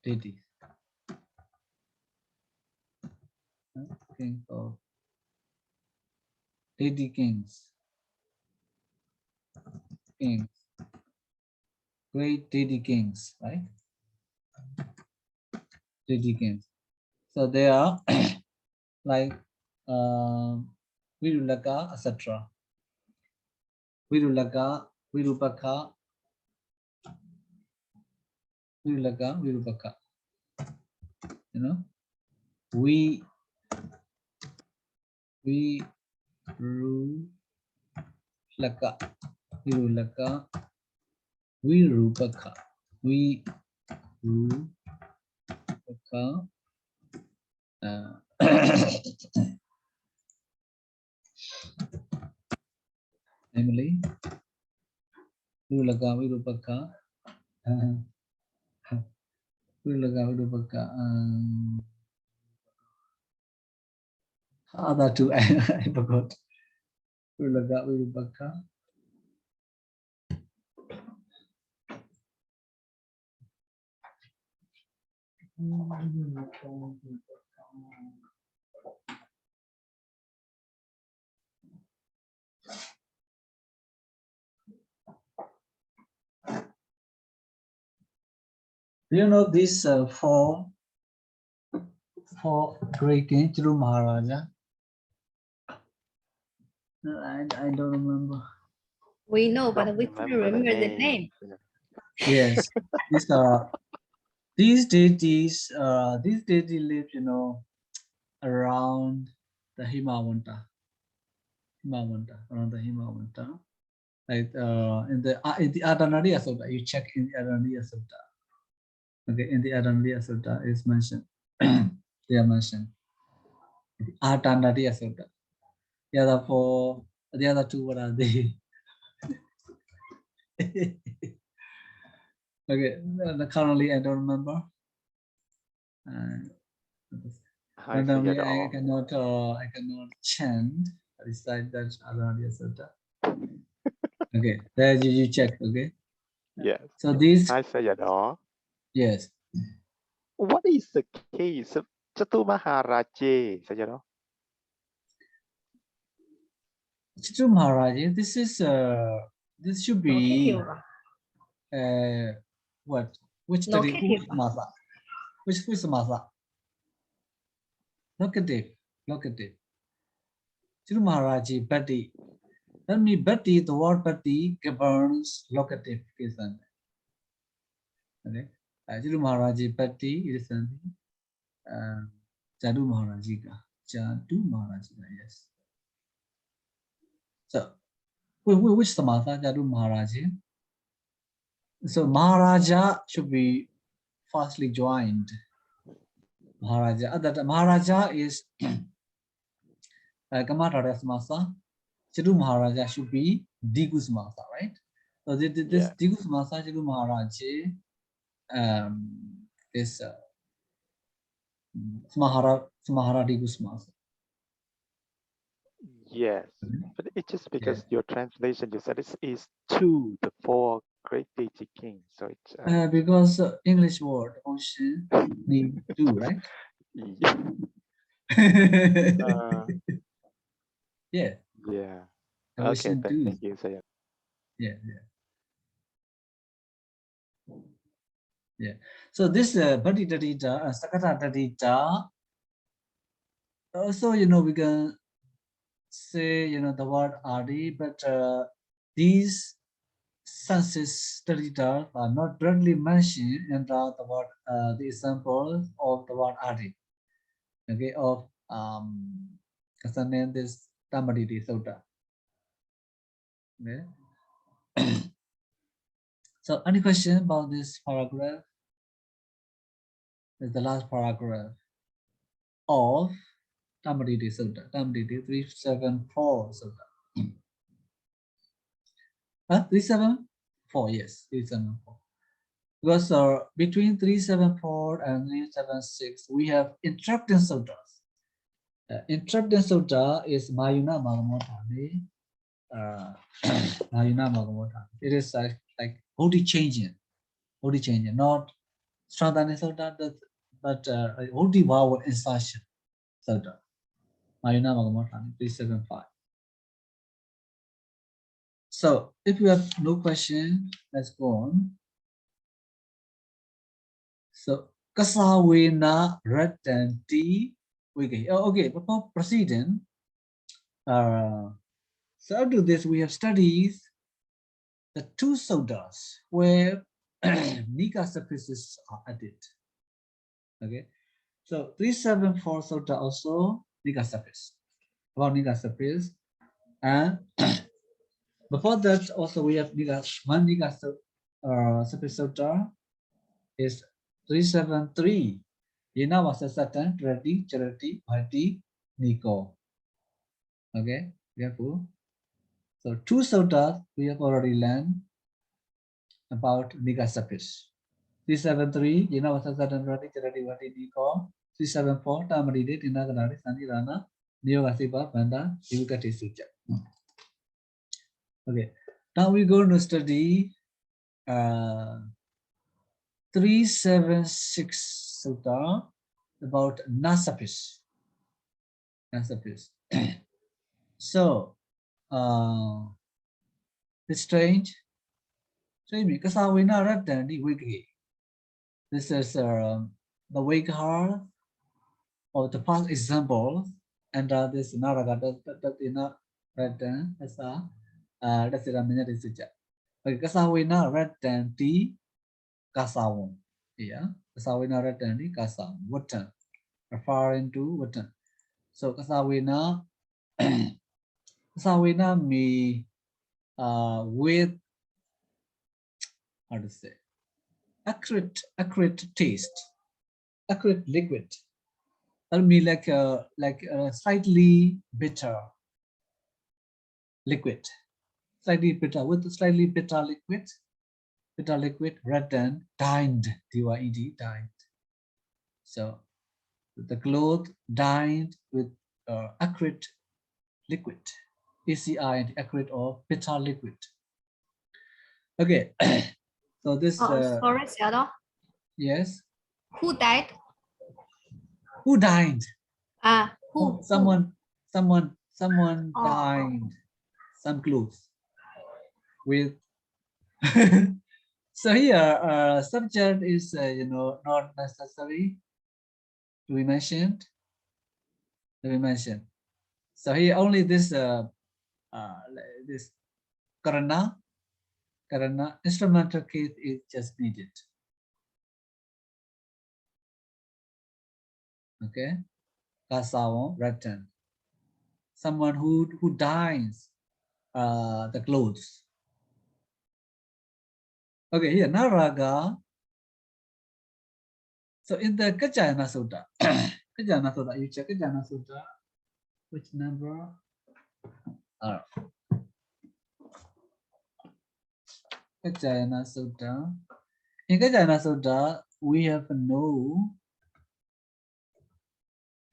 deities. King of deity kings. Great deity kings, right? Deity kings. So they are like Virulaka, etc. Virulaka, Virupaka, Virupaka. Virulaka, Virupaka, Emily, Virulaka, Virupaka, other two I forgot. Virupaka. Do you know these four great kings, Chiru Maharaja? I don't remember. We know, but we couldn't remember the name. Yes, these deities live, around the Himawanta, around the Himawanta. Like in the Adhanariya Sutta, you check in the Adhanariya Sutta. Okay, in the Adhanariya Sutta is mentioned. They are mentioned. Adhanariya Sutta. The other two, what are they? Okay, currently I don't remember. Randomly, I cannot chant. Recite that Adhanariya Sutta. Okay, there you check. Okay. Yes. So these. Hi, Sayadaw. Yes. What is the case of Chatu Maharaja, Sayadaw? Chatu Maharaja, this should be what? Which Samasa? Which Samasa? Locative. Chatu Maharaja, Bhatti. Let me Bhatti, the word Bhatti governs locative case. Okay. Chatu Maharaja, Bhatti, it is something. Jadu Maharaja, yes. So, which Samasa, Jadu Maharaja? So Maharaja should be firstly joined. Maharaja. That Maharaja is Kamatara Samasa. Jadu Maharaja should be Digu Samasa, right? So this Digu Samasa, Jadu Maharaja is Samahara Digu Samasa. Yes, but it's just because your translation, you said it is to the four great deity kings. So it's because English word ocean need two, right? Yeah. Yeah. Okay, thank you, Sayadaw. Yeah. So this Bhatti Taddhita, Sakata Taddhita. Also, we can say, the word Adi, but these senses Taddhita are not directly mentioned in the word, the example of the word Adi. Okay, of concerning this Tamaditi Sutta. Okay. So, any question about this paragraph? This is the last paragraph of Tamaditi Sutta, Tamaditi 374 Sutta. 374, yes, 374. Because between 374 and 376, we have interrupting suttas. Interrupting sutta is Mayuna Magamothani. Mayuna Magamothani. It is like body changing, not Strandhani sutta, but body vowel insertion sutta. Mayuna Magamothani, 375. So if you have no question, let's go on. So Kasawena Ratanti Wiki. Okay, before proceeding, so after this we have studied the two suttas where Nika suffices are added. Okay, so 374 sutta also Nika suffix. About Nika suffix, and before that also we have one Nika suffix sutta is 373. Yena was a Satan, Rati, Charati, Bhati, Niko. Okay, careful. So two suttas we have already learned about Nika Sapis. 373, Yena was a Satan, Rati, Charati, Bhati, Niko. 374, Tamaride, Tinagadari, Sanirana, Niyogasipa, Banda, Yukati Suja. Okay, now we're going to study 376 sutta about Nasapis. Nasapis. So, it's strange. Kasawina Ratani Wiki. This is the wake heart of the past example, and this Naragata Tatina Ratan as that's it. I mean, that is it. Kasawina Ratan T Kasawon. Yeah, Kasawina Ratani Kasawon. Watan. Referring to Watan. So Kasawina Kasawina me with how to say accurate taste, accurate liquid. That'll be like a slightly bitter liquid, slightly bitter with a slightly bitter liquid rather than dined, D-Y-E-D, dined. So the cloth dined with accurate liquid, ACI, accurate or bitter liquid. Okay, so this. Sorry, Sayadaw. Yes. Who died? Who dined? Who? Someone dined some clothes with. So here, subject is not necessary to be mentioned. So here only this this karana instrumental case is just needed. Okay, kasawon written. Someone who dines the clothes. Okay, here Naraga. So in the Kajayana Sutta, Kajayana Sutta, you check Kajayana Sutta, which number? Kajayana Sutta. In Kajayana Sutta, we have no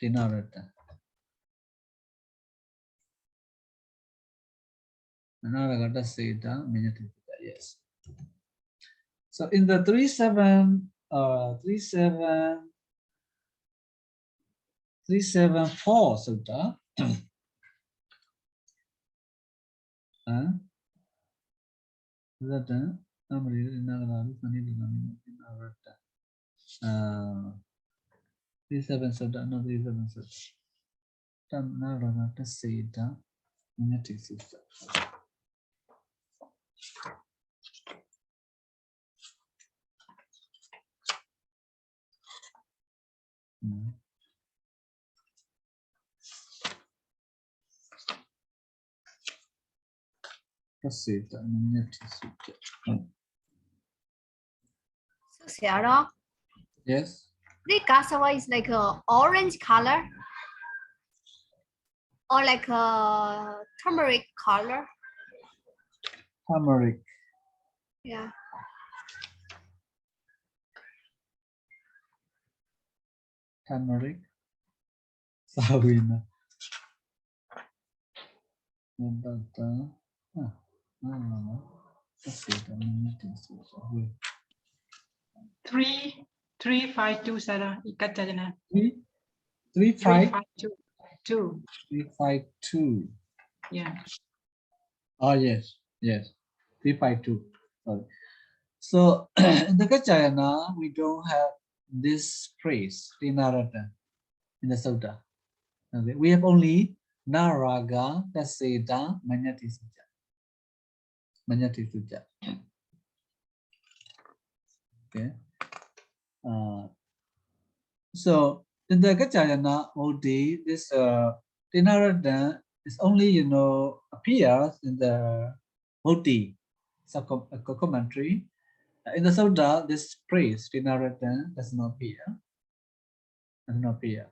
Dinarata. Naragata Sita, yes. So in the 374 Sutta, So Sayadaw, yes. the cassava is like a orange color or like a turmeric color. Turmeric. Yeah. Turmeric. Sawina. Three 352 Sarah. Ikatjana. 352. 352. 352. Yeah. Oh yes. 352. Sorry. So in the Kajayana, we don't have this phrase, Dinarata, in the Sutta. Okay, we have only Naraga, Taseda, Manyati Sutta. Manyati Sutta. Okay. So in the Kajayana Modi, this Dinarata is only appears in the Modi commentary. In the Sutta, this phrase Dinarata does not appear. The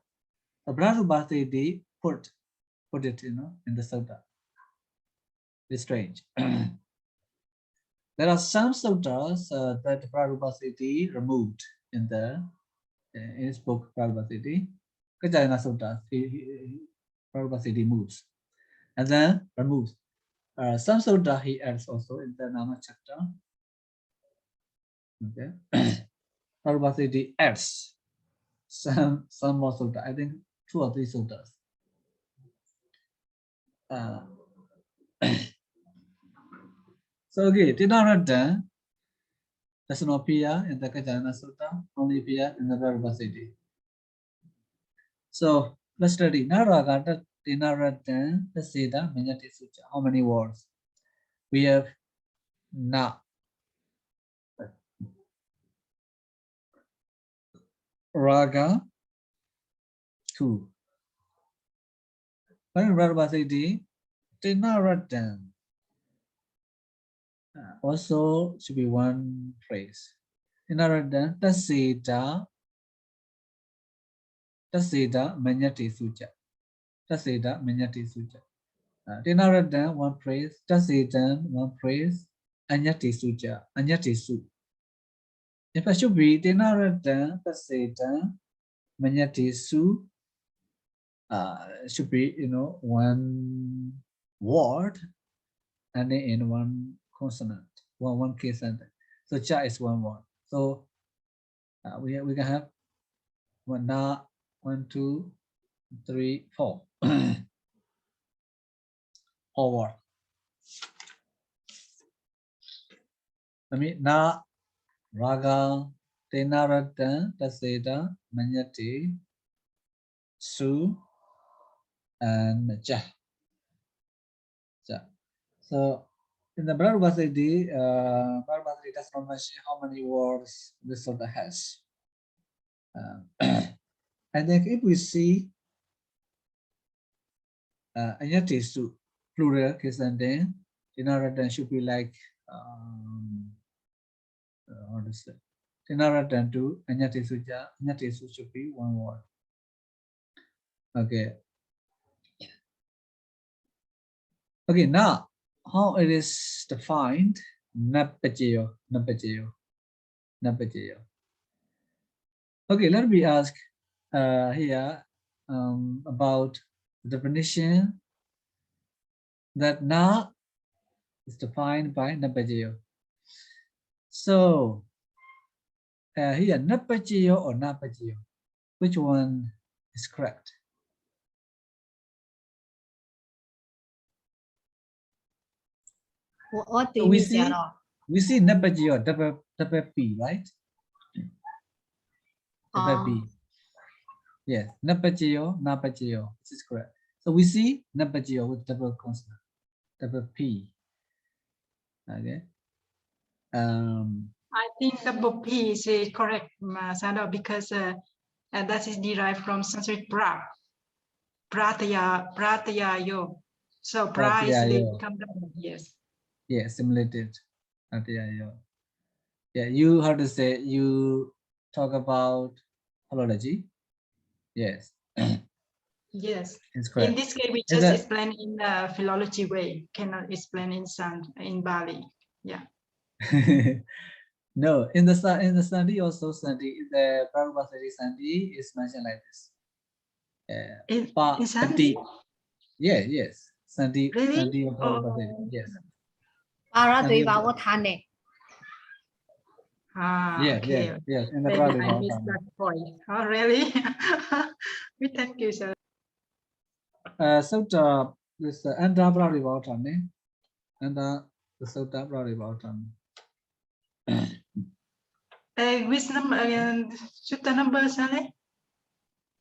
Padarūpasiddhi put it in the Sutta. It's strange. There are some suttas that Padarūpasiddhi removed in his book Padarūpasiddhi. Kajayana Sutta, Padarūpasiddhi moves and then removes. Some sutta he adds also in the Nama chapter. Okay. Padarūpasiddhi adds some more sutta. I think 2 or 3 suttas. So okay, Tinarada does not appear in the Kajana Sutta, only appear in the Padarūpasiddhi. So let's study Naragata Tinarada Tasida Menyati Sutta. How many words? We have Na, Raga, 2. Padarūpasiddhi, Tinarada. Also should be 1 phrase. Tinarada Tasida Menyati Sutta. Tasida Menyati Sutta. Tinarada 1 phrase. Tasida 1 phrase. Anyati Sutta. Anyati Su. If I should be Tinarada Tasida Menyati Su, should be 1 word and in 1 consonant, one case sentence. So cha is 1 word. So we can have 1 na, 1, 2, 3, 4. 4 word. I mean na, raga, tinarada, taseda, manyati, su, and ja. So in the Padarūpasiddhi, Padarūpasiddhi does not mention how many words this sutta has. And then if we see anyati su, plural case and then tinarada should be like what is it? Tinarada to anyati suja, anyati su should be 1 word. Okay. Okay, now how it is defined? Napajayo. Okay, let me ask here about the definition that na is defined by napajayo. So here napajayo or napajayo, which one is correct? What do So you we mean, see Sayadaw? napajayo, double P, right? Double P. Yes, napajayo, napajayo. This is correct. So we see napajayo with double consonant, double P. Okay. I think double P is correct, Sayadaw, because that is derived from Sanskrit pra. Pratayayo. So pra is become double, yes. Yeah, simulated. Pratayayo. Yeah, you how to say, you talk about philology. Yes. Yes. It's correct. In this case, we just explain in the philology way, cannot explain in Bali. Yeah. No, in the Sandhi also, Sandhi, the Padarūpasiddhi Sandhi is mentioned like this. In Sandhi? Yes. Sandhi, Really? Sandhi of Padarūpasiddhi. Yes. Paradvivavotthane. Okay. Yes. In the Maybe I Padarūpasiddhi. missed that point. Oh, really? We thank you, sir. So this Anda Padarūpasiddhi, and the Sutta Padarūpasiddhi. Which number again? Sutta number, Sally?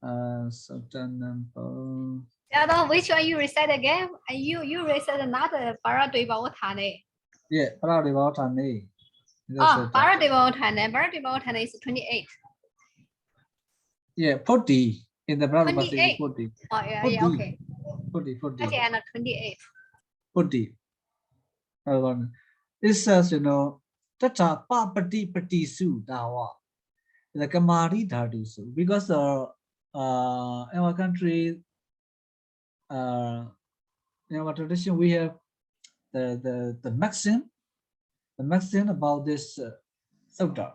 Sutta number. Sayadaw, which one you recite again? You recite another Paradvivavotthane. Yeah, Padarūpasiddhi. Oh, Paradvivavotthane is 28. Yeah, 40 in the Padarūpasiddhi. 28. 40. Oh, yeah, 40. yeah, okay. 40. Okay, and 28. 40. It says, Tata papati patisu dawa. The Kamari Dhadusu. Because in our country, in our tradition, we have the maxim about this sutta.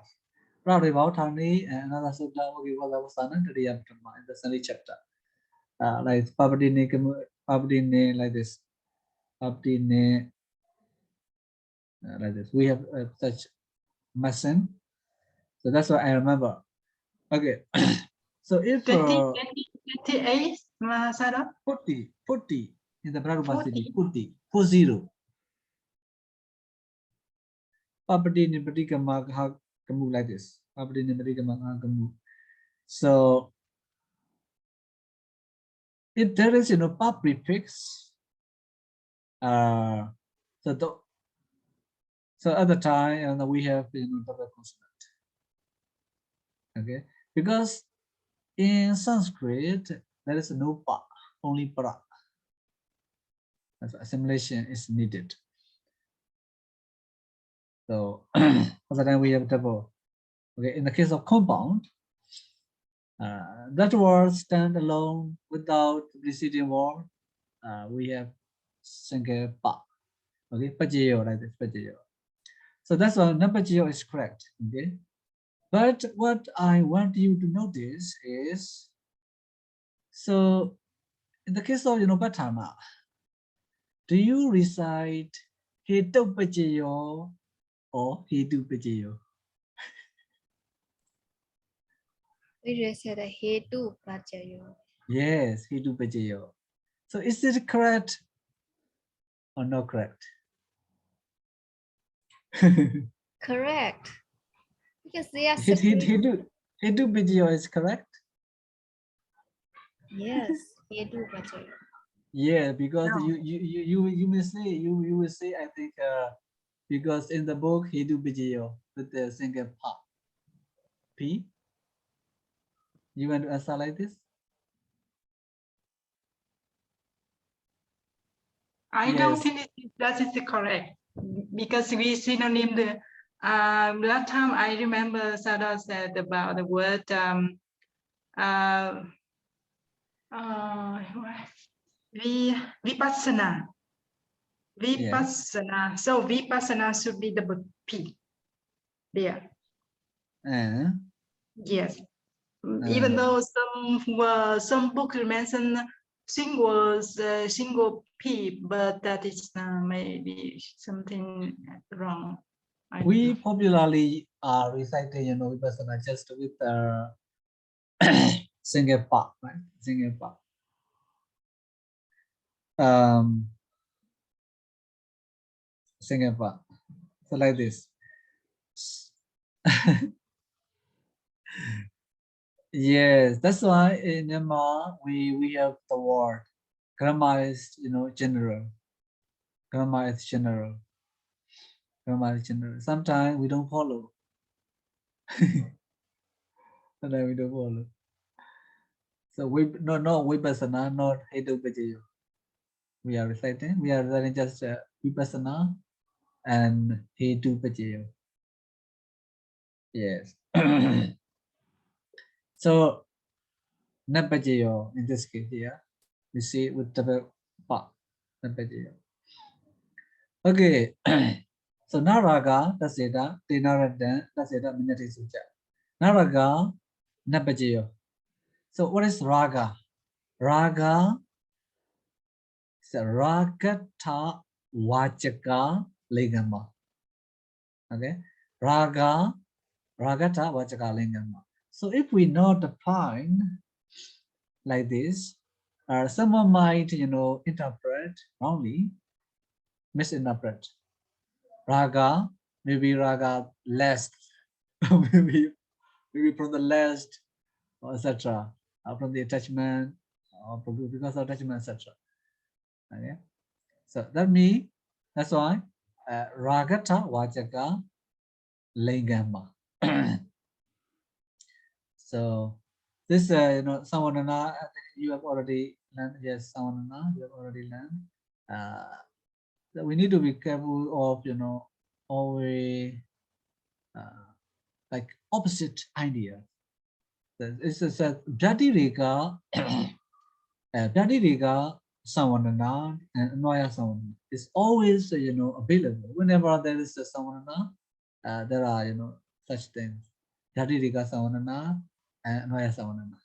Pradivavotthane and another sutta we call Avasana Tadiyapatama in the Sunday chapter. Like Pabdine like this. Pabdine like this. We have such maxim. So that's what I remember. Okay. So if 28, Sayadaw? 40 in the Padarūpasiddhi, 40. Papati Nipatikama Kamu like this. Papati Nipatikama Kamu. So if there is pa prefix, so at the time we have double consonant. Okay, because in Sanskrit there is no pa, only para. Assimilation is needed. So at the time we have double. Okay, in the case of compound, that word stand alone without preceding word. We have single pa. Okay, pajayo like this, pajayo. So that's why napajayo is correct. Okay, but what I want you to notice is, so in the case of patana, do you recite hetu pajayo or hetu pajayo? We recite a hetu pajayo. Yes, hetu pajayo. So is it correct or not correct? Correct. Because they are Hetu pajayo is correct. Yes, hetu pajayo. Yeah, because No. you may say you will say, I think because in the book hetu pajayo with the single pa. P. You want to answer like this? I don't Yes. think that is correct, because we synonym the last time I remember Sayadaw said about the word vipassana. Vipassana. So vipassana should be the P there. Yes. Even though some books mention single P, but that is maybe something wrong. We popularly are reciting, vipassana just with single pa, right? Single pa. Single pa. So like this. Yes, that's why in Myanmar we have the word grammar is general. Grammar is general. Grammar is general. Sometimes we don't follow. Sometimes we don't follow. So we no vipassana, not hetu pajayo. We are reciting just vipassana and hetu pajayo. Yes. So napajayo in this case here, we see with double pa napajayo. Okay. So naraga taseta tenaradan taseta minati suja. Naraga napajayo. So what is raga? Raga is a ragata vachaka lingama. Okay. Raga ragata vachaka lingama. So if we not define like this, someone might interpret wrongly, misinterpret. Raga, maybe raga last, maybe from the last, etc. From the attachment, or because of attachment, etc. Okay, so that's why ragata vachaka lingama. So this samanana you have already learned. Yes, samanana you have already learned. So we need to be careful of always like opposite idea. It's a Dhadirika Dhadirika samanana and Anvaya samanana is always available. Whenever there is a samanana, there are such things. Dhadirika samanana and Anvaya samanana.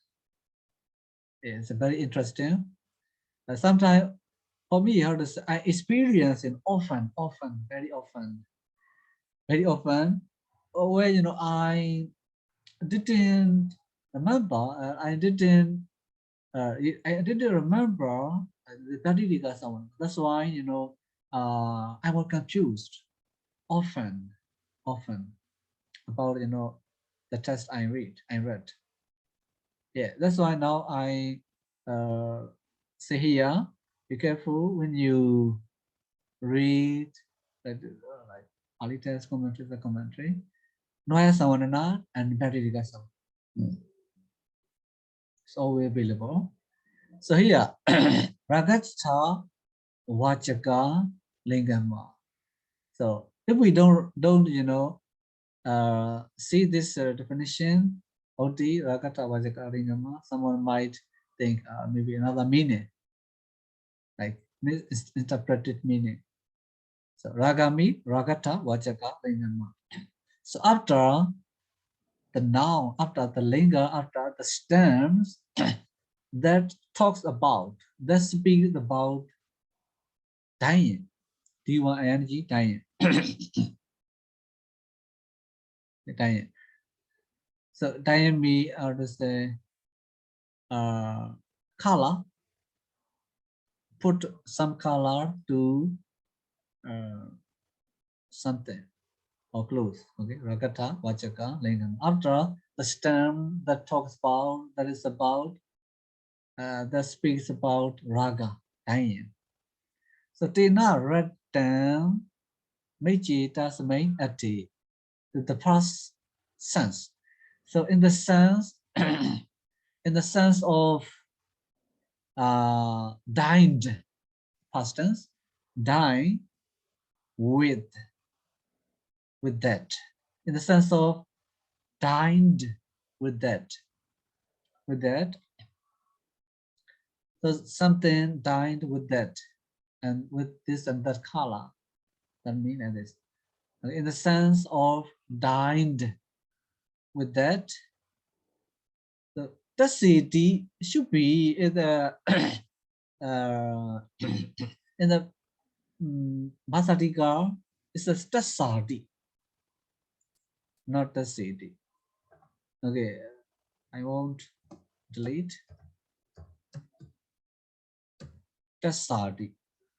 It's very interesting. Sometimes for me, I experience it often, very often, where I didn't remember, I didn't remember the Taddhitakaṇḍa someone. That's why, you know, I was confused often about, you know, the text I read. Yeah, that's why now I say here, be careful when you read like Pāḷi text commentary, the commentary. Noya Savanana and Taddhitakaṇḍa. It's always available. So here, Ragacha Vachaka Lingama. So if we don't you know see this definition of the Ragata Vachaka Lingama, someone might think maybe another meaning, like misinterpreted meaning. So Ragami, Ragata Vachaka Lingama. So after the noun, after the linga, after the stems that talks about, that speaks about dying. D1ing, dying. Dying. So dying means to say color. Put some color to something or clothes. Okay, Ragata, Vachaka, Lingam. After the stem that talks about, that is about, that speaks about raga, dying. So Tina read down Meiji Tasmay Ati, the past sense. So in the sense, in the sense of dined, past tense, dine with that. In the sense of dined with that. So something dined with that, and with this and that color. That means like this. In the sense of dined with that, the city should be in the in the Bhasatika is a Tasadi, not the city. Okay, I won't delete Tasadi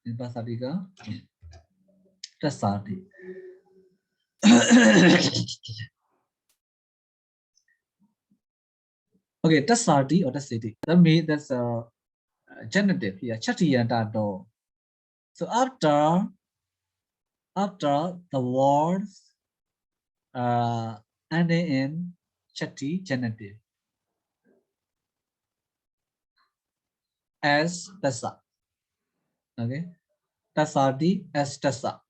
in Bhasatika. Tasadi. Okay, Tasadi or the city. That means that's a genitive here. Taddhitakaṇḍa. So after the words ending in chati genitive as tasa. Okay, tasadi as tasa.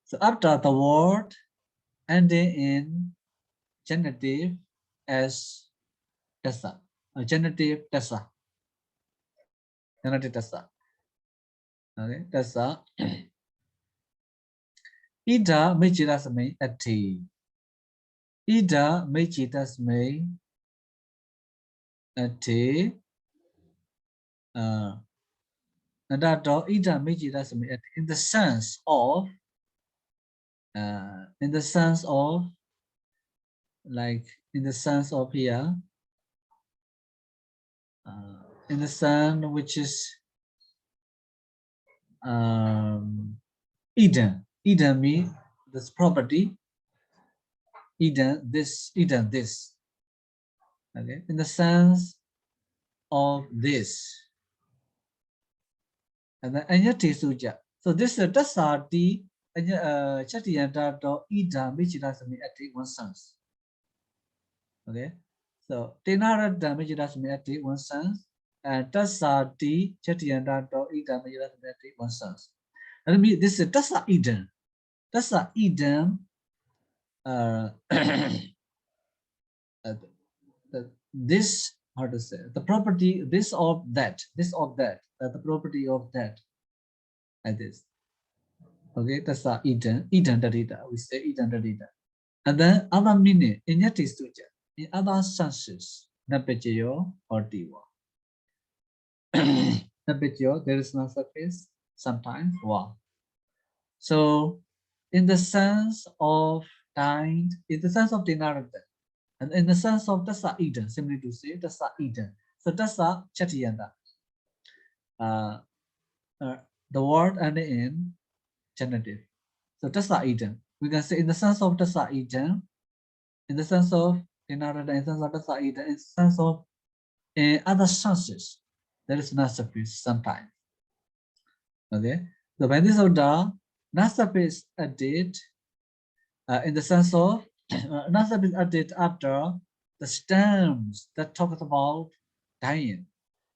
So after the word ending in genitive as tasa, genitive tasa. Genitive tasa. Okay, tasa. Ida mejitasme ati. Ida mejitasme ati. Nadato ida mejitasme ati. In the sense of like in the sense of here, in the sense which is Eden. Eden means this property. Eden this. Okay, in the sense of this. And then anyati suja. So this is tasati chatiyanta to ida michidasmi ati one sense. Okay, so tenara michidasmi ati one sense, and tasati chatiyanta to ida michidasmi ati one sense. That means this is tasa Eden. Tasa Eden. This, how to say, the property, this of that, the property of that, like this. Okay, that's Eden Taddhita. We say Eden Taddhita. And then other meaning, in other senses, Napechayo or Diva. Napechayo, there is no surface, sometimes wow. So in the sense of dined, in the sense of dinarata, And in the sense of tassa eden, simply to say tassa eden. So tassa chatiyanta. The word ending in genitive. So tassa eden. We can say in the sense of tassa eden, in the sense of in the sense of tassa eden, in the sense of in other senses, there is nasapis sometimes. Okay. So when this order, nasapis added in the sense of nasapis added after the stems that talks about dying,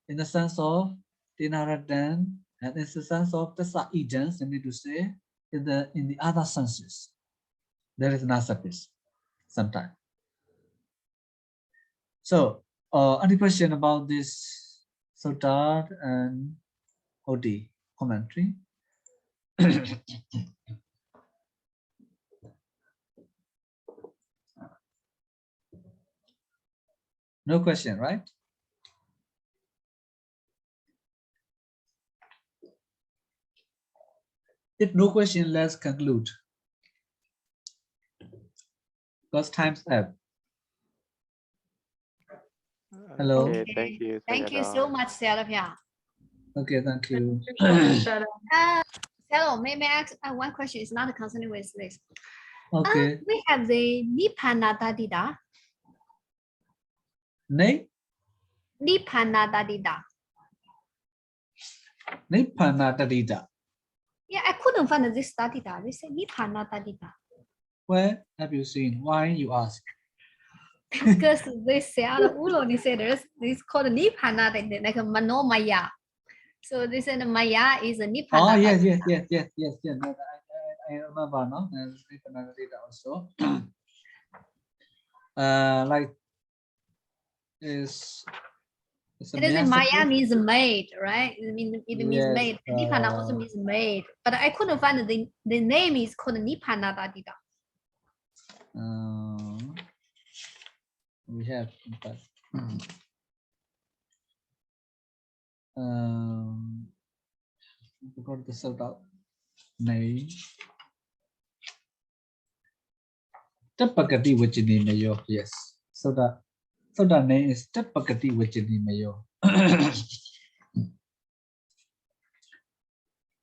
in the sense of dinaradan, and in the sense of tassa eden, simply to say in the other senses, there is nasapis sometimes. So any question about this sutta and OD commentary? No question, right? If no question, let's conclude. Because time's up. Hello. Okay, Okay. thank you. Thank you Sayadaw. so much, Sayadaw. Okay, thank you. Sayadaw, may I ask one question? It's not concerning with this. Okay. We have the Nibbana Taddhita. Nibbana Taddhita. Nibbana Taddhita. Yeah, I couldn't find this Taddhita. They say Nibbana Taddhita. Where have you seen? Why you ask? Because they say they say this called Nibbana Taddhita, like a Manomaya. So they said Maya is a Nibbana. Oh yes. No, I remember now. Nibbana Taddhita also. Like is Maya means made, right? It means made. Nibbana also means made. But I couldn't find the name is called Nibbana Taddhita. We have forgot the sutta name. Tapakati Vachini Mayo. Yes. Sutta name is Tapakati Vachini Mayo.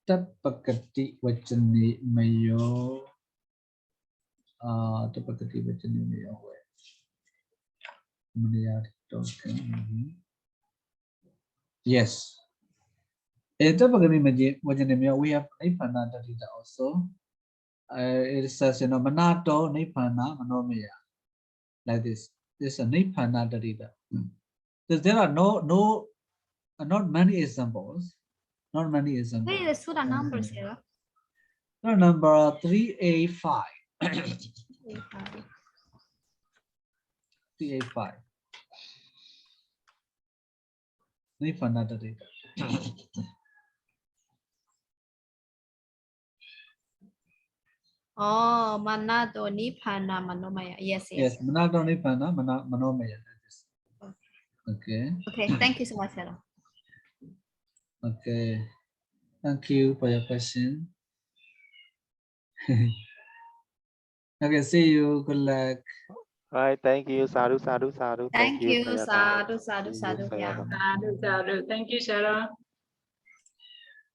Tapakati Vachini Mayo. Tapakati Vachini Mayo. Yes. In Tapakati Vachini Mayo, we have Nibbana Taddhita also. It says, Manato Nibbana Manomaya. Like this. This is a Nibbana Taddhita. There are not many examples. Not many examples. Where is the Sutta number, Sarah? Sutta number 385. 385. Nibbana Taddhita. Oh, Manato Nibbana Manomaya. Yes. Yes, Manato Nibbana Manomaya. Okay. Okay, thank you so much, Sarah. Okay. Thank you for your question. Okay, see you. Good luck. Right, thank you. Sadhu. Thank you. Sayadaw. Sadhu. See you, Yeah. Sayadaw. Thank you, Sarah.